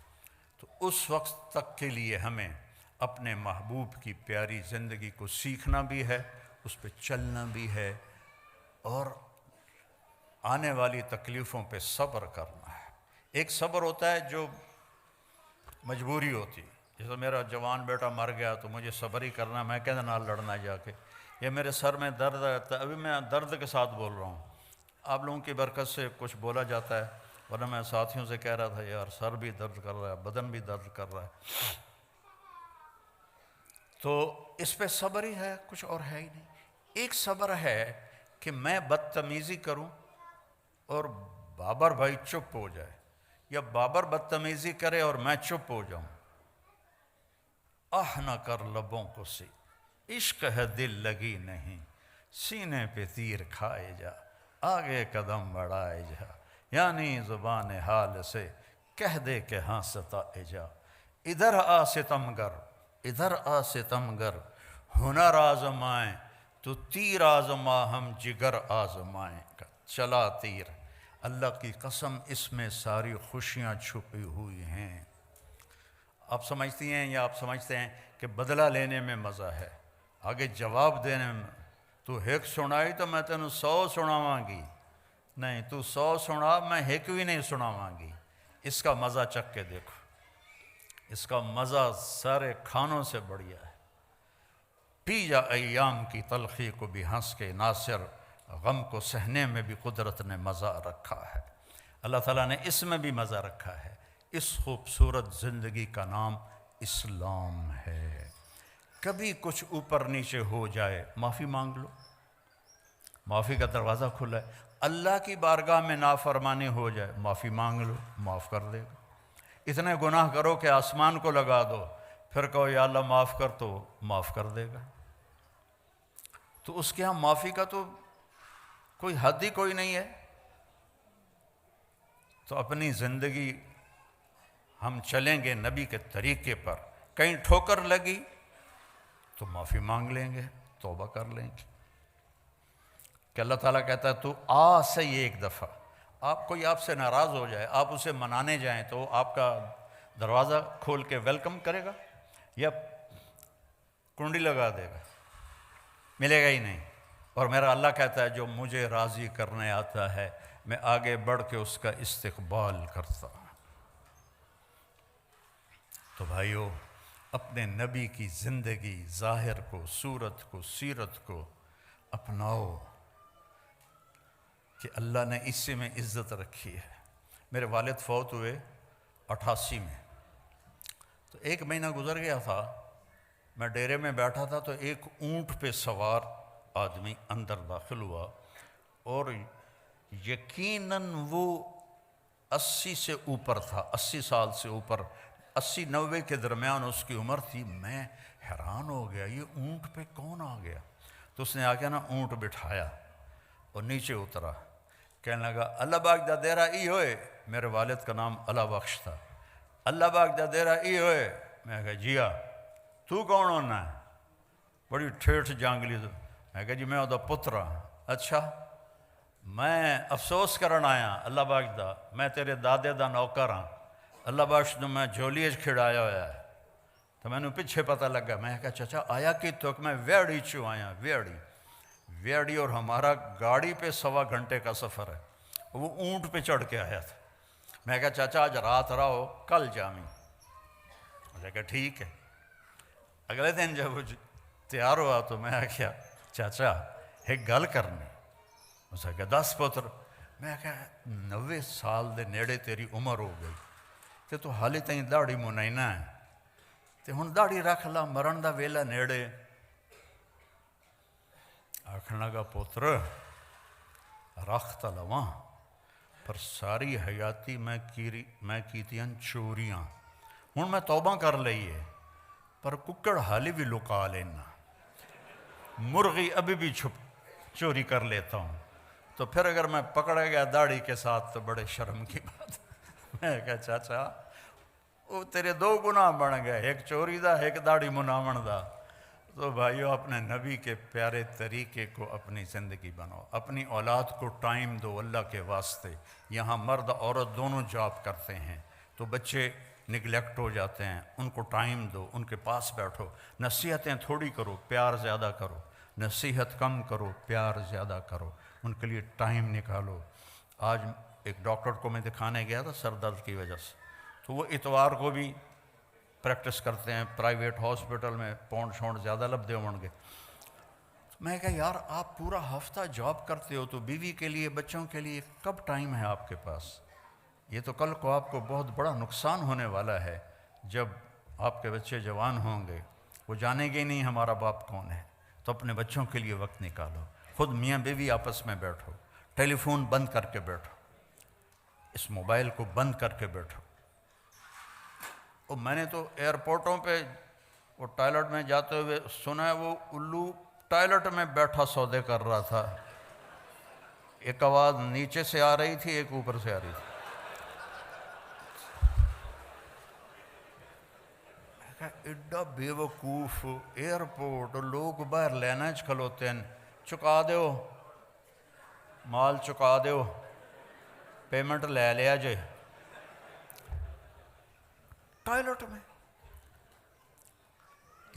تو اس وقت تک کے لیے ہمیں اپنے محبوب کی پیاری زندگی کو سیکھنا بھی ہے، اس پہ چلنا بھی ہے، اور آنے والی تکلیفوں پہ صبر کرنا ہے۔ ایک صبر ہوتا ہے جو مجبوری ہوتی ہے، جیسے میرا جوان بیٹا مر گیا تو مجھے صبر ہی کرنا، میں کہتے نہ لڑنا جا کے، یہ میرے سر میں درد رہتا ہے، ابھی میں درد کے ساتھ بول رہا ہوں، آپ لوگوں کی برکت سے کچھ بولا جاتا ہے، ورنہ میں ساتھیوں سے کہہ رہا تھا یار سر بھی درد کر رہا ہے، بدن بھی درد کر رہا ہے، تو اس پہ صبر ہی ہے، کچھ اور ہے ہی نہیں۔ ایک صبر ہے کہ میں بدتمیزی کروں اور بابر بھائی چپ ہو جائے، یا بابر بدتمیزی کرے اور میں چپ ہو جاؤں، نہ کر لبوں کو سی، عشق ہے دل لگی نہیں، سینے پہ تیر کھائے جا، آگے قدم بڑھائے جا، یعنی زبان حال سے کہہ دے کہ ہاں ستائے جا، ادھر آ ستمگر، ادھر آ ستمگر، ہنر آزمائیں تو تیر آزما ہم جگر آزمائیں کا چلا تیر، اللہ کی قسم اس میں ساری خوشیاں چھپی ہوئی ہیں۔ آپ سمجھتی ہیں یا آپ سمجھتے ہیں کہ بدلہ لینے میں مزہ ہے، آگے جواب دینے میں، تو ایک سنائی تو میں تینوں 100 سناواں گی، نہیں تو 100 سنا میں ایک بھی نہیں سناواں گی، اس کا مزہ چکھ کے دیکھو، اس کا مزہ سارے کھانوں سے بڑھیا ہے۔ پی جا ایام کی تلخی کو بھی ہنس کے، ناصر غم کو سہنے میں بھی قدرت نے مزہ رکھا ہے، اللہ تعالیٰ نے اس میں بھی مزہ رکھا ہے۔ اس خوبصورت زندگی کا نام اسلام ہے۔ کبھی کچھ اوپر نیچے ہو جائے معافی مانگ لو، معافی کا دروازہ کھلا ہے، اللہ کی بارگاہ میں نافرمانی ہو جائے معافی مانگ لو، معاف کر دے گا۔ اتنے گناہ کرو کہ آسمان کو لگا دو، پھر کہو یا اللہ معاف کر، تو معاف کر دے گا۔ تو اس کے ہاں معافی کا تو کوئی حد ہی کوئی نہیں ہے۔ تو اپنی زندگی ہم چلیں گے نبی کے طریقے پر، کہیں ٹھوکر لگی تو معافی مانگ لیں گے، توبہ کر لیں گے۔ کہ اللہ تعالیٰ کہتا ہے تو صحیح ایک دفعہ، کوئی آپ سے ناراض ہو جائے، آپ اسے منانے جائیں تو آپ کا دروازہ کھول کے ویلکم کرے گا یا کنڈی لگا دے گا؟ ملے گا ہی نہیں۔ اور میرا اللہ کہتا ہے جو مجھے راضی کرنے آتا ہے میں آگے بڑھ کے اس کا استقبال کرتا ہوں۔ تو بھائیو، اپنے نبی کی زندگی، ظاہر کو، صورت کو، سیرت کو اپناؤ کہ اللہ نے اس سے میں عزت رکھی ہے۔ میرے والد فوت ہوئے 88 میں، تو 1 مہینہ گزر گیا تھا، میں ڈیرے میں بیٹھا تھا تو ایک اونٹ پہ سوار آدمی اندر داخل ہوا، اور یقیناً وہ 80 سے اوپر تھا، 80 سال سے اوپر، 80-90 کے درمیان اس کی عمر تھی۔ میں حیران ہو گیا، یہ اونٹ پہ کون آ گیا؟ تو اس نے آ کے نا اونٹ بٹھایا اور نیچے اترا، کہنے لگا اللہ باغ دا دیرا ای ہوئے، میرے والد کا نام اللہ بخش تھا، اللہ باغ دا دیرا ای ہوئے۔ میں کہا جی ہاں، تو کون ہونا ہے؟ بڑی ٹھیٹھ جانگلی۔ میں کہا جی میں وہ پتر ہاں۔ اچھا، میں افسوس کرن آیا اللہ باغ دا، میں تیرے دادے دا نوکر ہاں، اللہ بخش نے میں جھولی کھڑایا ہوا ہے۔ تو میں نے پیچھے پتہ لگا، میں کہا چچا آیا کہ تو میں ویڑی چوں آیا، ویڑی، اور ہمارا گاڑی پہ 1.25 گھنٹے کا سفر ہے، وہ اونٹ پہ چڑھ کے آیا تھا۔ میں کہا چچا آج رات رہو، کل جامی۔ میں کہا ٹھیک ہے۔ اگلے دن جب وہ تیار ہوا تو میں کہا چچا ایک گل کرنی۔ اس نے کہا 10 پتر۔ میں کہا 90 سال دے نیڑے تیری عمر ہو گئی تے تو حالی تائیں داڑھی منائنا ہے، تے ہن داڑھی رکھ لا، مرن دا ویلا نیڑے۔ آکھن لگا پتر رکھ تا لواں، پر ساری حیاتی میں کیتیاں چوریاں، ہن میں توبہ کر لئیے، پر ککڑ حالی بھی لکا لینا، مرغی ابھی بھی چوری کر لیتا ہوں، تو پھر اگر میں پکڑا گیا داڑھی کے ساتھ تو بڑے شرم کی بات۔ میں کہا چاچا وہ تیرے 2 گناہ بن گئے، ایک چوری دا، ایک داڑھی مناون دا۔ تو بھائیو اپنے نبی کے پیارے طریقے کو اپنی زندگی بناؤ، اپنی اولاد کو ٹائم دو اللہ کے واسطے۔ یہاں مرد عورت دونوں جاب کرتے ہیں تو بچے نگلیکٹ ہو جاتے ہیں، ان کو ٹائم دو، ان کے پاس بیٹھو، نصیحتیں تھوڑی کرو، پیار زیادہ کرو، نصیحت کم کرو، پیار زیادہ کرو، ان کے لیے ٹائم نکالو۔ آج ایک ڈاکٹر کو میں دکھانے گیا تھا سر درد کی وجہ سے، تو وہ اتوار کو بھی پریکٹس کرتے ہیں پرائیویٹ ہاسپٹل میں، پونڈ شونڈ زیادہ لبدے ہوں گے۔ میں کہا یار آپ پورا ہفتہ جاب کرتے ہو تو بیوی کے لیے، بچوں کے لیے کب ٹائم ہے آپ کے پاس؟ یہ تو کل کو آپ کو بہت بڑا نقصان ہونے والا ہے۔ جب آپ کے بچے جوان ہوں گے وہ جانیں گے نہیں ہمارا باپ کون ہے، تو اپنے بچوں کے لیے وقت نکالو، خود میاں بیوی آپس میں بیٹھو، ٹیلی فون بند کر کے بیٹھو، اس موبائل کو بند کر کے بیٹھو۔ اور میں نے تو ایئرپورٹوں پہ وہ ٹائلٹ میں جاتے ہوئے سنا ہے وہ الو ٹائلٹ میں بیٹھا سودے کر رہا تھا، ایک آواز نیچے سے آ رہی تھی، ایک اوپر سے آ رہی تھی۔ ایڈا بے وقوف ایئرپورٹ، لوگ باہر لینا کھلوتے ہیں، چکا دیو مال، چکا دیو، پیمنٹ لے لیا جے، ٹائلٹ میں۔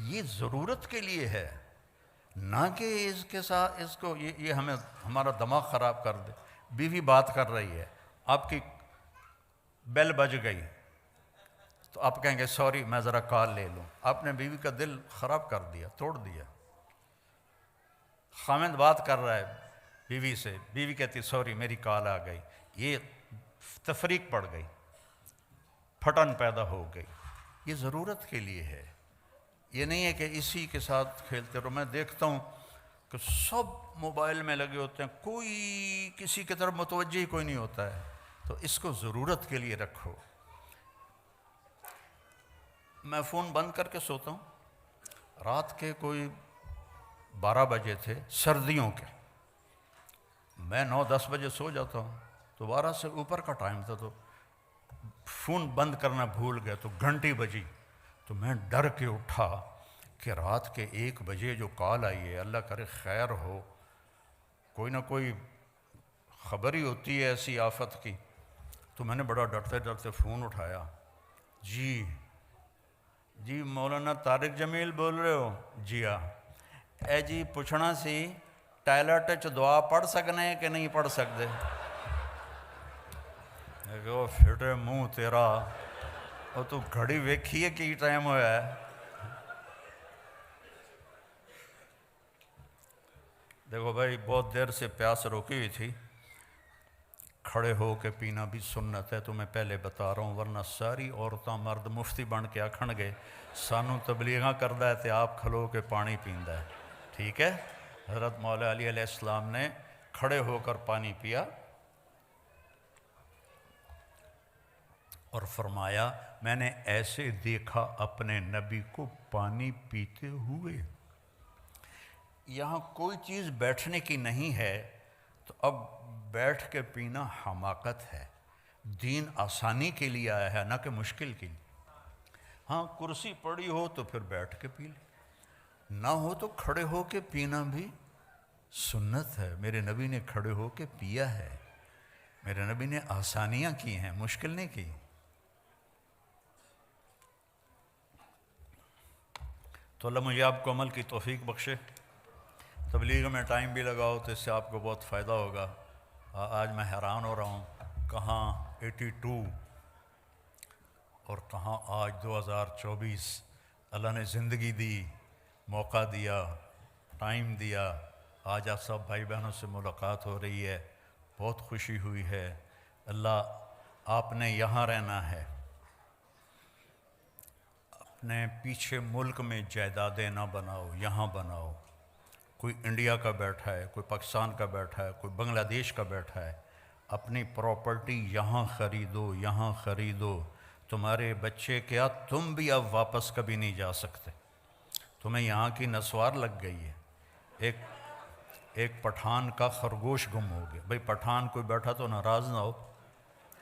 یہ ضرورت کے لیے ہے، نہ کہ اس کے ساتھ اس کو یہ ہمیں ہمارا دماغ خراب کر دے۔ بیوی بات کر رہی ہے، آپ کی بیل بج گئی تو آپ کہیں گے سوری میں ذرا کال لے لوں، آپ نے بیوی کا دل خراب کر دیا، توڑ دیا۔ خامند بات کر رہا ہے بیوی سے، بیوی کہتی سوری میری کال آ گئی، یہ تفریق پڑ گئی، پھٹن پیدا ہو گئی۔ یہ ضرورت کے لیے ہے، یہ نہیں ہے کہ اسی کے ساتھ کھیلتے رہو۔ میں دیکھتا ہوں کہ سب موبائل میں لگے ہوتے ہیں، کوئی کسی کی طرف متوجہ ہی کوئی نہیں ہوتا ہے، تو اس کو ضرورت کے لیے رکھو۔ میں فون بند کر کے سوتا ہوں، رات کے کوئی 12 بجے تھے سردیوں کے، میں 9-10 بجے سو جاتا ہوں، تو 12 سے اوپر کا ٹائم تھا، تو فون بند کرنا بھول گئے تو گھنٹی بجی، تو میں ڈر کے اٹھا کہ رات کے 1 بجے جو کال آئی ہے، اللہ کرے خیر ہو، کوئی نہ کوئی خبر ہی ہوتی ہے ایسی آفت کی۔ تو میں نے بڑا ڈرتے ڈرتے فون اٹھایا، جی مولانا طارق جمیل بول رہے ہو؟ جی ہاں۔ اے جی پوچھنا سی ٹائلٹ چ دعا پڑھ سکنے کہ نہیں پڑھ سکتے؟ وہ پھٹے منہ تیرا، اور تو گھڑی ویکھی ہے کی ٹائم ہوا ہے؟ دیکھو بھائی، بہت دیر سے پیاس روکی ہوئی تھی، کھڑے ہو کے پینا بھی سنت ہے، تو میں پہلے بتا رہا ہوں، ورنہ ساری عورتاں مرد مفتی بن کے آکھن گے سانوں تبلیغاں کردہ ہے تے آپ کھلو کے پانی پیندہ ہے۔ ٹھیک ہے؟ حضرت مولا علی علیہ السلام نے کھڑے ہو کر پانی پیا اور فرمایا میں نے ایسے دیکھا اپنے نبی کو پانی پیتے ہوئے۔ یہاں کوئی چیز بیٹھنے کی نہیں ہے، تو اب بیٹھ کے پینا حماقت ہے۔ دین آسانی کے لیے آیا ہے، نہ کہ مشکل کے لیے۔ ہاں کرسی پڑی ہو تو پھر بیٹھ کے پی لے، نہ ہو تو کھڑے ہو کے پینا بھی سنت ہے۔ میرے نبی نے کھڑے ہو کے پیا ہے، میرے نبی نے آسانیاں کی ہیں، مشکل نہیں کی۔ تو اللہ مجھے آپ کو عمل کی توفیق بخشے، تبلیغ میں ٹائم بھی لگاؤ تو اس سے آپ کو بہت فائدہ ہوگا۔ آج میں حیران ہو رہا ہوں، کہاں 82 اور کہاں آج 2024۔ اللہ نے زندگی دی، موقع دیا، ٹائم دیا، آج آپ سب بھائی بہنوں سے ملاقات ہو رہی ہے، بہت خوشی ہوئی ہے۔ اللہ آپ نے یہاں رہنا ہے، اپنے پیچھے ملک میں جائیدادیں نہ بناؤ، یہاں بناؤ۔ کوئی انڈیا کا بیٹھا ہے، کوئی پاکستان کا بیٹھا ہے، کوئی بنگلہ دیش کا بیٹھا ہے، اپنی پراپرٹی یہاں خریدو، یہاں خریدو۔ تمہارے بچے کیا، تم بھی اب واپس کبھی نہیں جا سکتے، تمہیں یہاں کی نسوار لگ گئی ہے۔ ایک پٹھان کا خرگوش گم ہو گیا، بھئی پٹھان کوئی بیٹھا تو ناراض نہ ہو،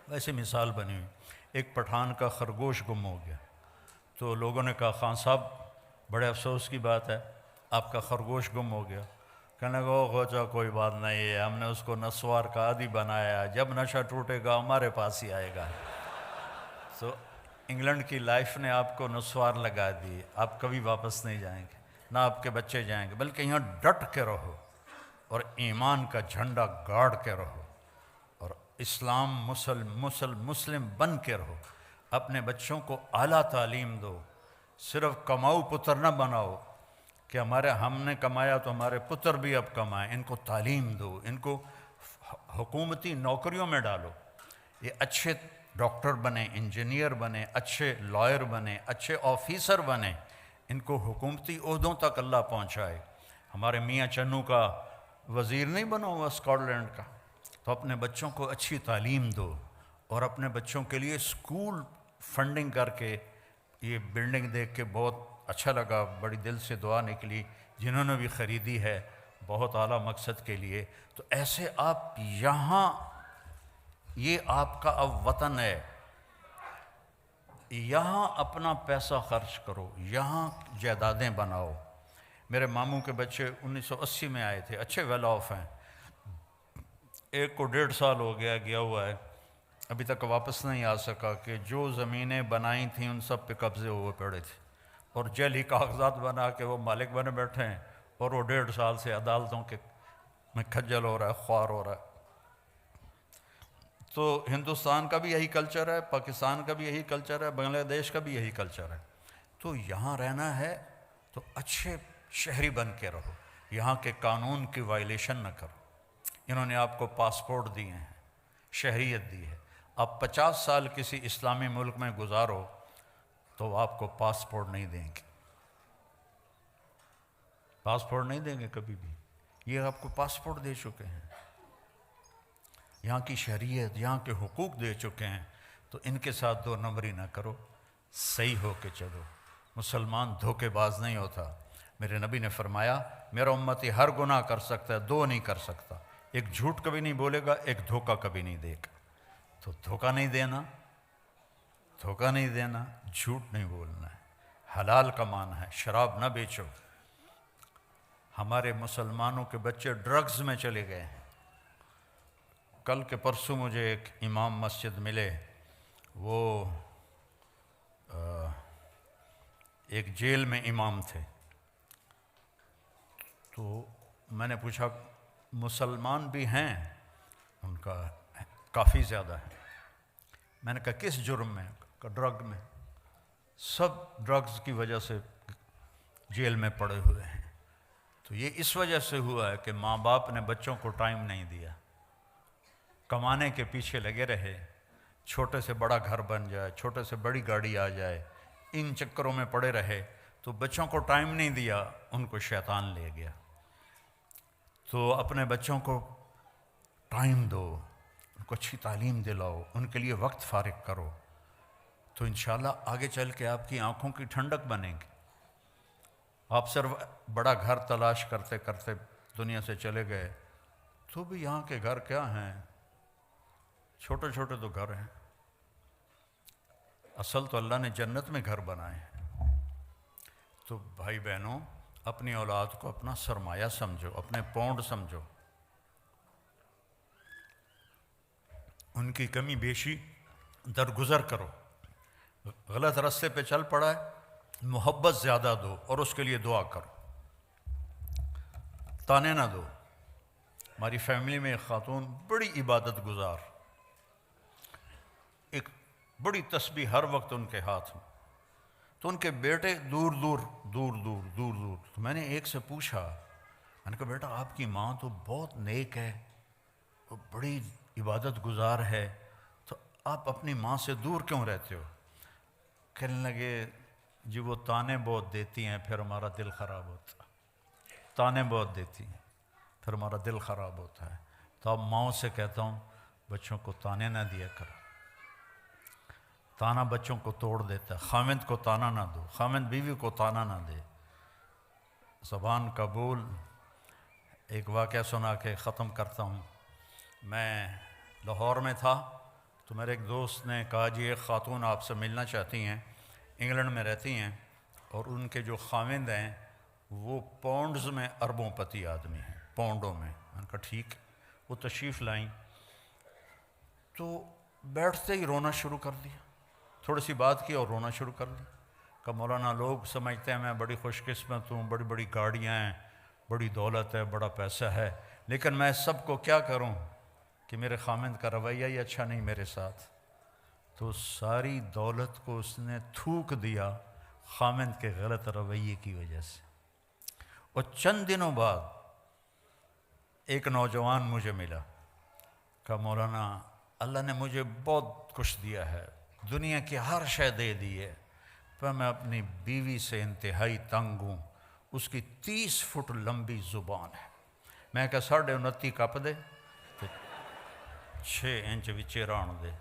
ویسے مثال بنی ہوئی۔ ایک پٹھان کا خرگوش گم ہو گیا، تو لوگوں نے کہا خان صاحب بڑے افسوس کی بات ہے، آپ کا خرگوش گم ہو گیا۔ کہنے کو خوچا کوئی بات نہیں ہے، ہم نے اس کو نسوار کا عادی بنایا، جب نشہ ٹوٹے گا ہمارے پاس ہی آئے گا۔ تو انگلینڈ کی لائف نے آپ کو نسوار لگا دی، آپ کبھی واپس نہیں جائیں گے، نہ آپ کے بچے جائیں گے، بلکہ یہاں ڈٹ کے رہو اور ایمان کا جھنڈا گاڑ کے رہو، اور اسلام مسلم بن کے رہو۔ اپنے بچوں کو اعلیٰ تعلیم دو، صرف کماؤ پتر نہ بناؤ کہ ہم نے کمایا تو ہمارے پتر بھی اب کمائیں۔ ان کو تعلیم دو، ان کو حکومتی نوکریوں میں ڈالو، یہ اچھے ڈاکٹر بنیں، انجینئر بنیں، اچھے لائر بنیں، اچھے آفیسر بنیں، ان کو حکومتی عہدوں تک اللہ پہنچائے۔ ہمارے میاں چنو کا وزیر نہیں بنا ہوا اسکاٹ لینڈ کا، تو اپنے بچوں کو اچھی تعلیم دو، اور اپنے بچوں کے لیے اسکول فنڈنگ کر کے۔ یہ بلڈنگ دیکھ کے بہت اچھا لگا، بڑی دل سے دعا نکلی، جنہوں نے بھی خریدی ہے بہت اعلیٰ مقصد کے لیے۔ تو ایسے آپ یہاں، یہ آپ کا اب وطن ہے، یہاں اپنا پیسہ خرچ کرو، یہاں جائیدادیں بناؤ۔ میرے ماموں کے بچے 1980 میں آئے تھے، اچھے ویل آف ہیں، ایک کو 1.5 سال ہو گیا ہوا ہے، ابھی تک واپس نہیں آ سکا، کہ جو زمینیں بنائی تھیں ان سب پہ قبضے ہوئے پڑے تھے، اور جعلی کاغذات بنا کے وہ مالک بنے بیٹھے ہیں، اور وہ 1.5 سال سے عدالتوں کے میں کھجل ہو رہا ہے، خوار ہو رہا ہے۔ تو ہندوستان کا بھی یہی کلچر ہے، پاکستان کا بھی یہی کلچر ہے، بنگلہ دیش کا بھی یہی کلچر ہے۔ تو یہاں رہنا ہے تو اچھے شہری بن کے رہو، یہاں کے قانون کی وائلیشن نہ کرو۔ انہوں نے آپ کو پاسپورٹ دیے ہیں، شہریت دی ہے، آپ 50 سال کسی اسلامی ملک میں گزارو تو آپ کو پاسپورٹ نہیں دیں گے، پاسپورٹ نہیں دیں گے کبھی بھی۔ یہ آپ کو پاسپورٹ دے چکے ہیں، یہاں کی شہریت، یہاں کے حقوق دے چکے ہیں، تو ان کے ساتھ 2 نمبری نہ کرو، صحیح ہو کے چلو۔ مسلمان دھوکے باز نہیں ہوتا۔ میرے نبی نے فرمایا میرا امتی ہر گناہ کر سکتا ہے، 2 نہیں کر سکتا، ایک جھوٹ کبھی نہیں بولے گا، ایک دھوکہ کبھی نہیں دے گا۔ تو دھوکہ نہیں دینا، دھوکہ نہیں دینا، جھوٹ نہیں بولنا ہے، حلال کمانا ہے، شراب نہ بیچو۔ ہمارے مسلمانوں کے بچے ڈرگز میں چلے گئے ہیں۔ کل کے پرسوں مجھے ایک امام مسجد ملے، وہ ایک جیل میں امام تھے، تو میں نے پوچھا مسلمان بھی ہیں؟ ان کا کافی زیادہ ہے۔ میں نے کہا کس جرم میں؟ کہا ڈرگ میں، سب ڈرگز کی وجہ سے جیل میں پڑے ہوئے ہیں۔ تو یہ اس وجہ سے ہوا ہے کہ ماں باپ نے بچوں کو ٹائم نہیں دیا، کمانے کے پیچھے لگے رہے، چھوٹے سے بڑا گھر بن جائے، چھوٹے سے بڑی گاڑی آ جائے، ان چکروں میں پڑے رہے، تو بچوں کو ٹائم نہیں دیا، ان کو شیطان لے گیا۔ تو اپنے بچوں کو ٹائم دو، ان کو اچھی تعلیم دلاؤ، ان کے لیے وقت فارغ کرو، تو انشاءاللہ آگے چل کے آپ کی آنکھوں کی ٹھنڈک بنے گی۔ آپ صرف بڑا گھر تلاش کرتے کرتے دنیا سے چلے گئے تو بھی یہاں کے گھر کیا ہیں، چھوٹے چھوٹے تو گھر ہیں، اصل تو اللہ نے جنت میں گھر بنائے ہیں۔ تو بھائی بہنوں، اپنی اولاد کو اپنا سرمایہ سمجھو، اپنے پونڈ سمجھو، ان کی کمی بیشی درگزر کرو۔ غلط راستے پہ چل پڑا ہے، محبت زیادہ دو اور اس کے لیے دعا کرو، تانے نہ دو۔ ہماری فیملی میں ایک خاتون بڑی عبادت گزار، ایک بڑی تسبیح ہر وقت ان کے ہاتھ میں، تو ان کے بیٹے دور دور دور دور دور دور۔ تو میں نے ایک سے پوچھا، میں نے کہا بیٹا آپ کی ماں تو بہت نیک ہے، وہ بڑی عبادت گزار ہے، تو آپ اپنی ماں سے دور کیوں رہتے ہو؟ کہنے لگے جی وہ تانے بہت دیتی ہیں، پھر ہمارا دل خراب ہوتا ہے، تانے بہت دیتی ہیں پھر ہمارا دل خراب ہوتا ہے۔ تو اب ماؤں سے کہتا ہوں بچوں کو تانے نہ دیا کرو، تانا بچوں کو توڑ دیتا ہے۔ خامند کو تانا نہ دو، خامند بیوی کو تانا نہ دے۔ زبان کا بول۔ ایک واقعہ سنا کے ختم کرتا ہوں۔ میں لاہور میں تھا تو میرے ایک دوست نے کہا جی ایک خاتون آپ سے ملنا چاہتی ہیں، انگلینڈ میں رہتی ہیں اور ان کے جو خامند ہیں وہ پاؤنڈز میں اربوں پتی آدمی ہیں، پاؤنڈوں میں۔ میں نے کہا ٹھیک۔ وہ تشریف لائیں تو بیٹھتے ہی رونا شروع کر دیا، تھوڑی سی بات کی اور رونا شروع کر دیا۔ کہ مولانا لوگ سمجھتے ہیں میں بڑی خوش قسمت ہوں، بڑی بڑی گاڑیاں ہیں، بڑی دولت ہے، بڑا پیسہ ہے، لیکن میں سب کو کیا کروں کہ میرے خامند کا رویہ ہی اچھا نہیں میرے ساتھ۔ تو ساری دولت کو اس نے تھوک دیا خامند کے غلط رویے کی وجہ سے۔ اور چند دنوں بعد ایک نوجوان مجھے ملا، کہا مولانا اللہ نے مجھے بہت کچھ دیا ہے، دنیا کی ہر شے دے دی ہے، پر میں اپنی بیوی سے انتہائی تنگ ہوں، اس کی 30 فٹ لمبی زبان ہے۔ میں کہا 29.5 کپ دے تو 6 انچ وچے ران دے۔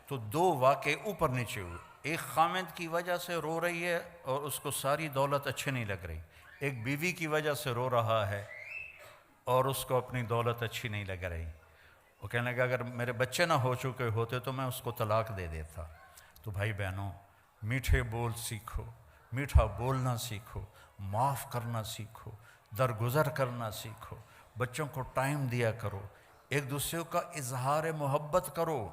تو 2 واقعے اوپر نیچے ہوئے، ایک خامند کی وجہ سے رو رہی ہے اور اس کو ساری دولت اچھی نہیں لگ رہی، ایک بیوی کی وجہ سے رو رہا ہے اور اس کو اپنی دولت اچھی نہیں لگ رہی۔ وہ کہنے لگا اگر میرے بچے نہ ہو چکے ہوتے تو میں اس کو طلاق دے دیتا۔ تو بھائی بہنوں، میٹھے بول سیکھو، میٹھا بولنا سیکھو، معاف کرنا سیکھو، درگزر کرنا سیکھو، بچوں کو ٹائم دیا کرو، ایک دوسرے کا اظہار محبت کرو۔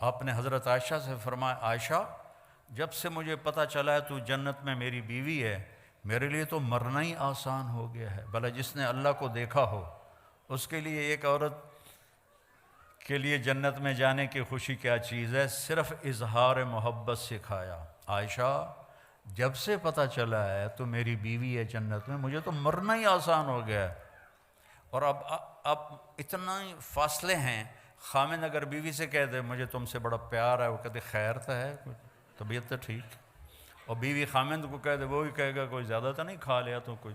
آپ نے حضرت عائشہ سے فرمایا عائشہ جب سے مجھے پتہ چلا ہے تو جنت میں میری بیوی ہے، میرے لیے تو مرنا ہی آسان ہو گیا ہے۔ بھلا جس نے اللہ کو دیکھا ہو اس کے لیے ایک عورت کے لیے جنت میں جانے کی خوشی کیا چیز ہے؟ صرف اظہار محبت سکھایا۔ عائشہ جب سے پتہ چلا ہے تو میری بیوی ہے جنت میں، مجھے تو مرنا ہی آسان ہو گیا ہے۔ اور اب اتنا ہی فاصلے ہیں، خامند اگر بیوی سے کہہ دے مجھے تم سے بڑا پیار ہے، وہ کہتے خیر تو ہے، طبیعت تو ٹھیک، اور بیوی خامند کو کہہ دے وہ بھی کہے گا کوئی زیادہ تو نہیں کھا لیا تو کوئی۔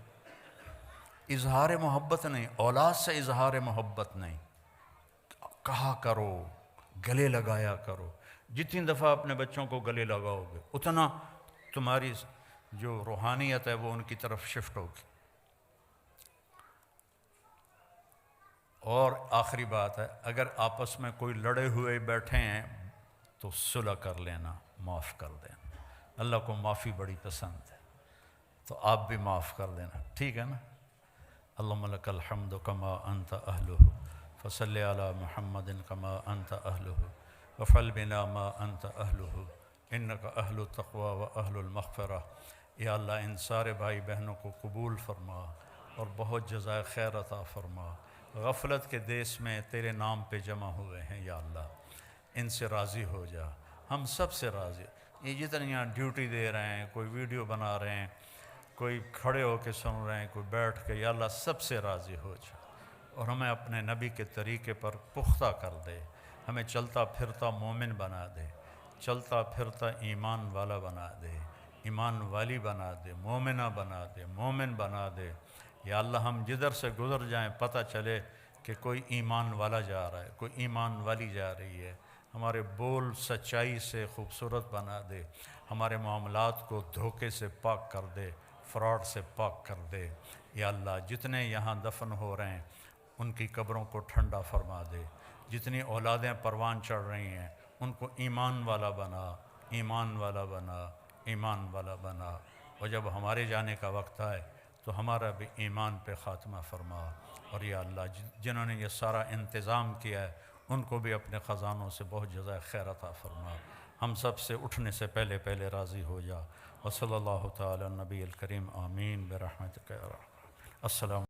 اظہار محبت نہیں، اولاد سے اظہار محبت نہیں، کہا کرو، گلے لگایا کرو۔ جتنی دفعہ اپنے بچوں کو گلے لگاؤ گے اتنا تمہاری جو روحانیت ہے وہ ان کی طرف شفٹ ہوگی۔ اور آخری بات ہے، اگر آپس میں کوئی لڑے ہوئے بیٹھے ہیں تو صلح کر لینا، معاف کر دینا۔ اللہ کو معافی بڑی پسند ہے، تو آپ بھی معاف کر دینا، ٹھیک ہے نا؟ اللہم لک الحمد کما انت اہلہ فصلی علی محمد کما انت اہلہ وفعل بنا ما انت اہلہ انک اہل التقوی و اہل المغفرہ۔ یا اللہ ان سارے بھائی بہنوں کو قبول فرما اور بہت جزائے خیر عطا فرما۔ غفلت کے دیس میں تیرے نام پہ جمع ہوئے ہیں یا اللہ، ان سے راضی ہو جا، ہم سب سے راضی۔ یہ جتنے یہاں ڈیوٹی دے رہے ہیں، کوئی ویڈیو بنا رہے ہیں، کوئی کھڑے ہو کے سن رہے ہیں، کوئی بیٹھ کے، یا اللہ سب سے راضی ہو جا اور ہمیں اپنے نبی کے طریقے پر پختہ کر دے، ہمیں چلتا پھرتا مومن بنا دے، چلتا پھرتا ایمان والا بنا دے، ایمان والی بنا دے، مومنہ بنا دے، مومن بنا دے۔ یا اللہ ہم جدھر سے گزر جائیں پتہ چلے کہ کوئی ایمان والا جا رہا ہے، کوئی ایمان والی جا رہی ہے۔ ہمارے بول سچائی سے خوبصورت بنا دے، ہمارے معاملات کو دھوکے سے پاک کر دے، فراڈ سے پاک کر دے۔ یا اللہ جتنے یہاں دفن ہو رہے ہیں ان کی قبروں کو ٹھنڈا فرما دے، جتنی اولادیں پروان چڑھ رہی ہیں ان کو ایمان والا بنا، ایمان والا بنا، ایمان والا بنا۔ اور جب ہمارے جانے کا وقت آئے تو ہمارا بھی ایمان پہ خاتمہ فرما۔ اور یا اللہ جنہوں نے یہ سارا انتظام کیا ہے ان کو بھی اپنے خزانوں سے بہت جزائے خیر عطا فرما۔ ہم سب سے اٹھنے سے پہلے پہلے راضی ہو جا۔ وصلی اللہ تعالی نبی الکریم، آمین برحمتک یا ارحم۔ السلام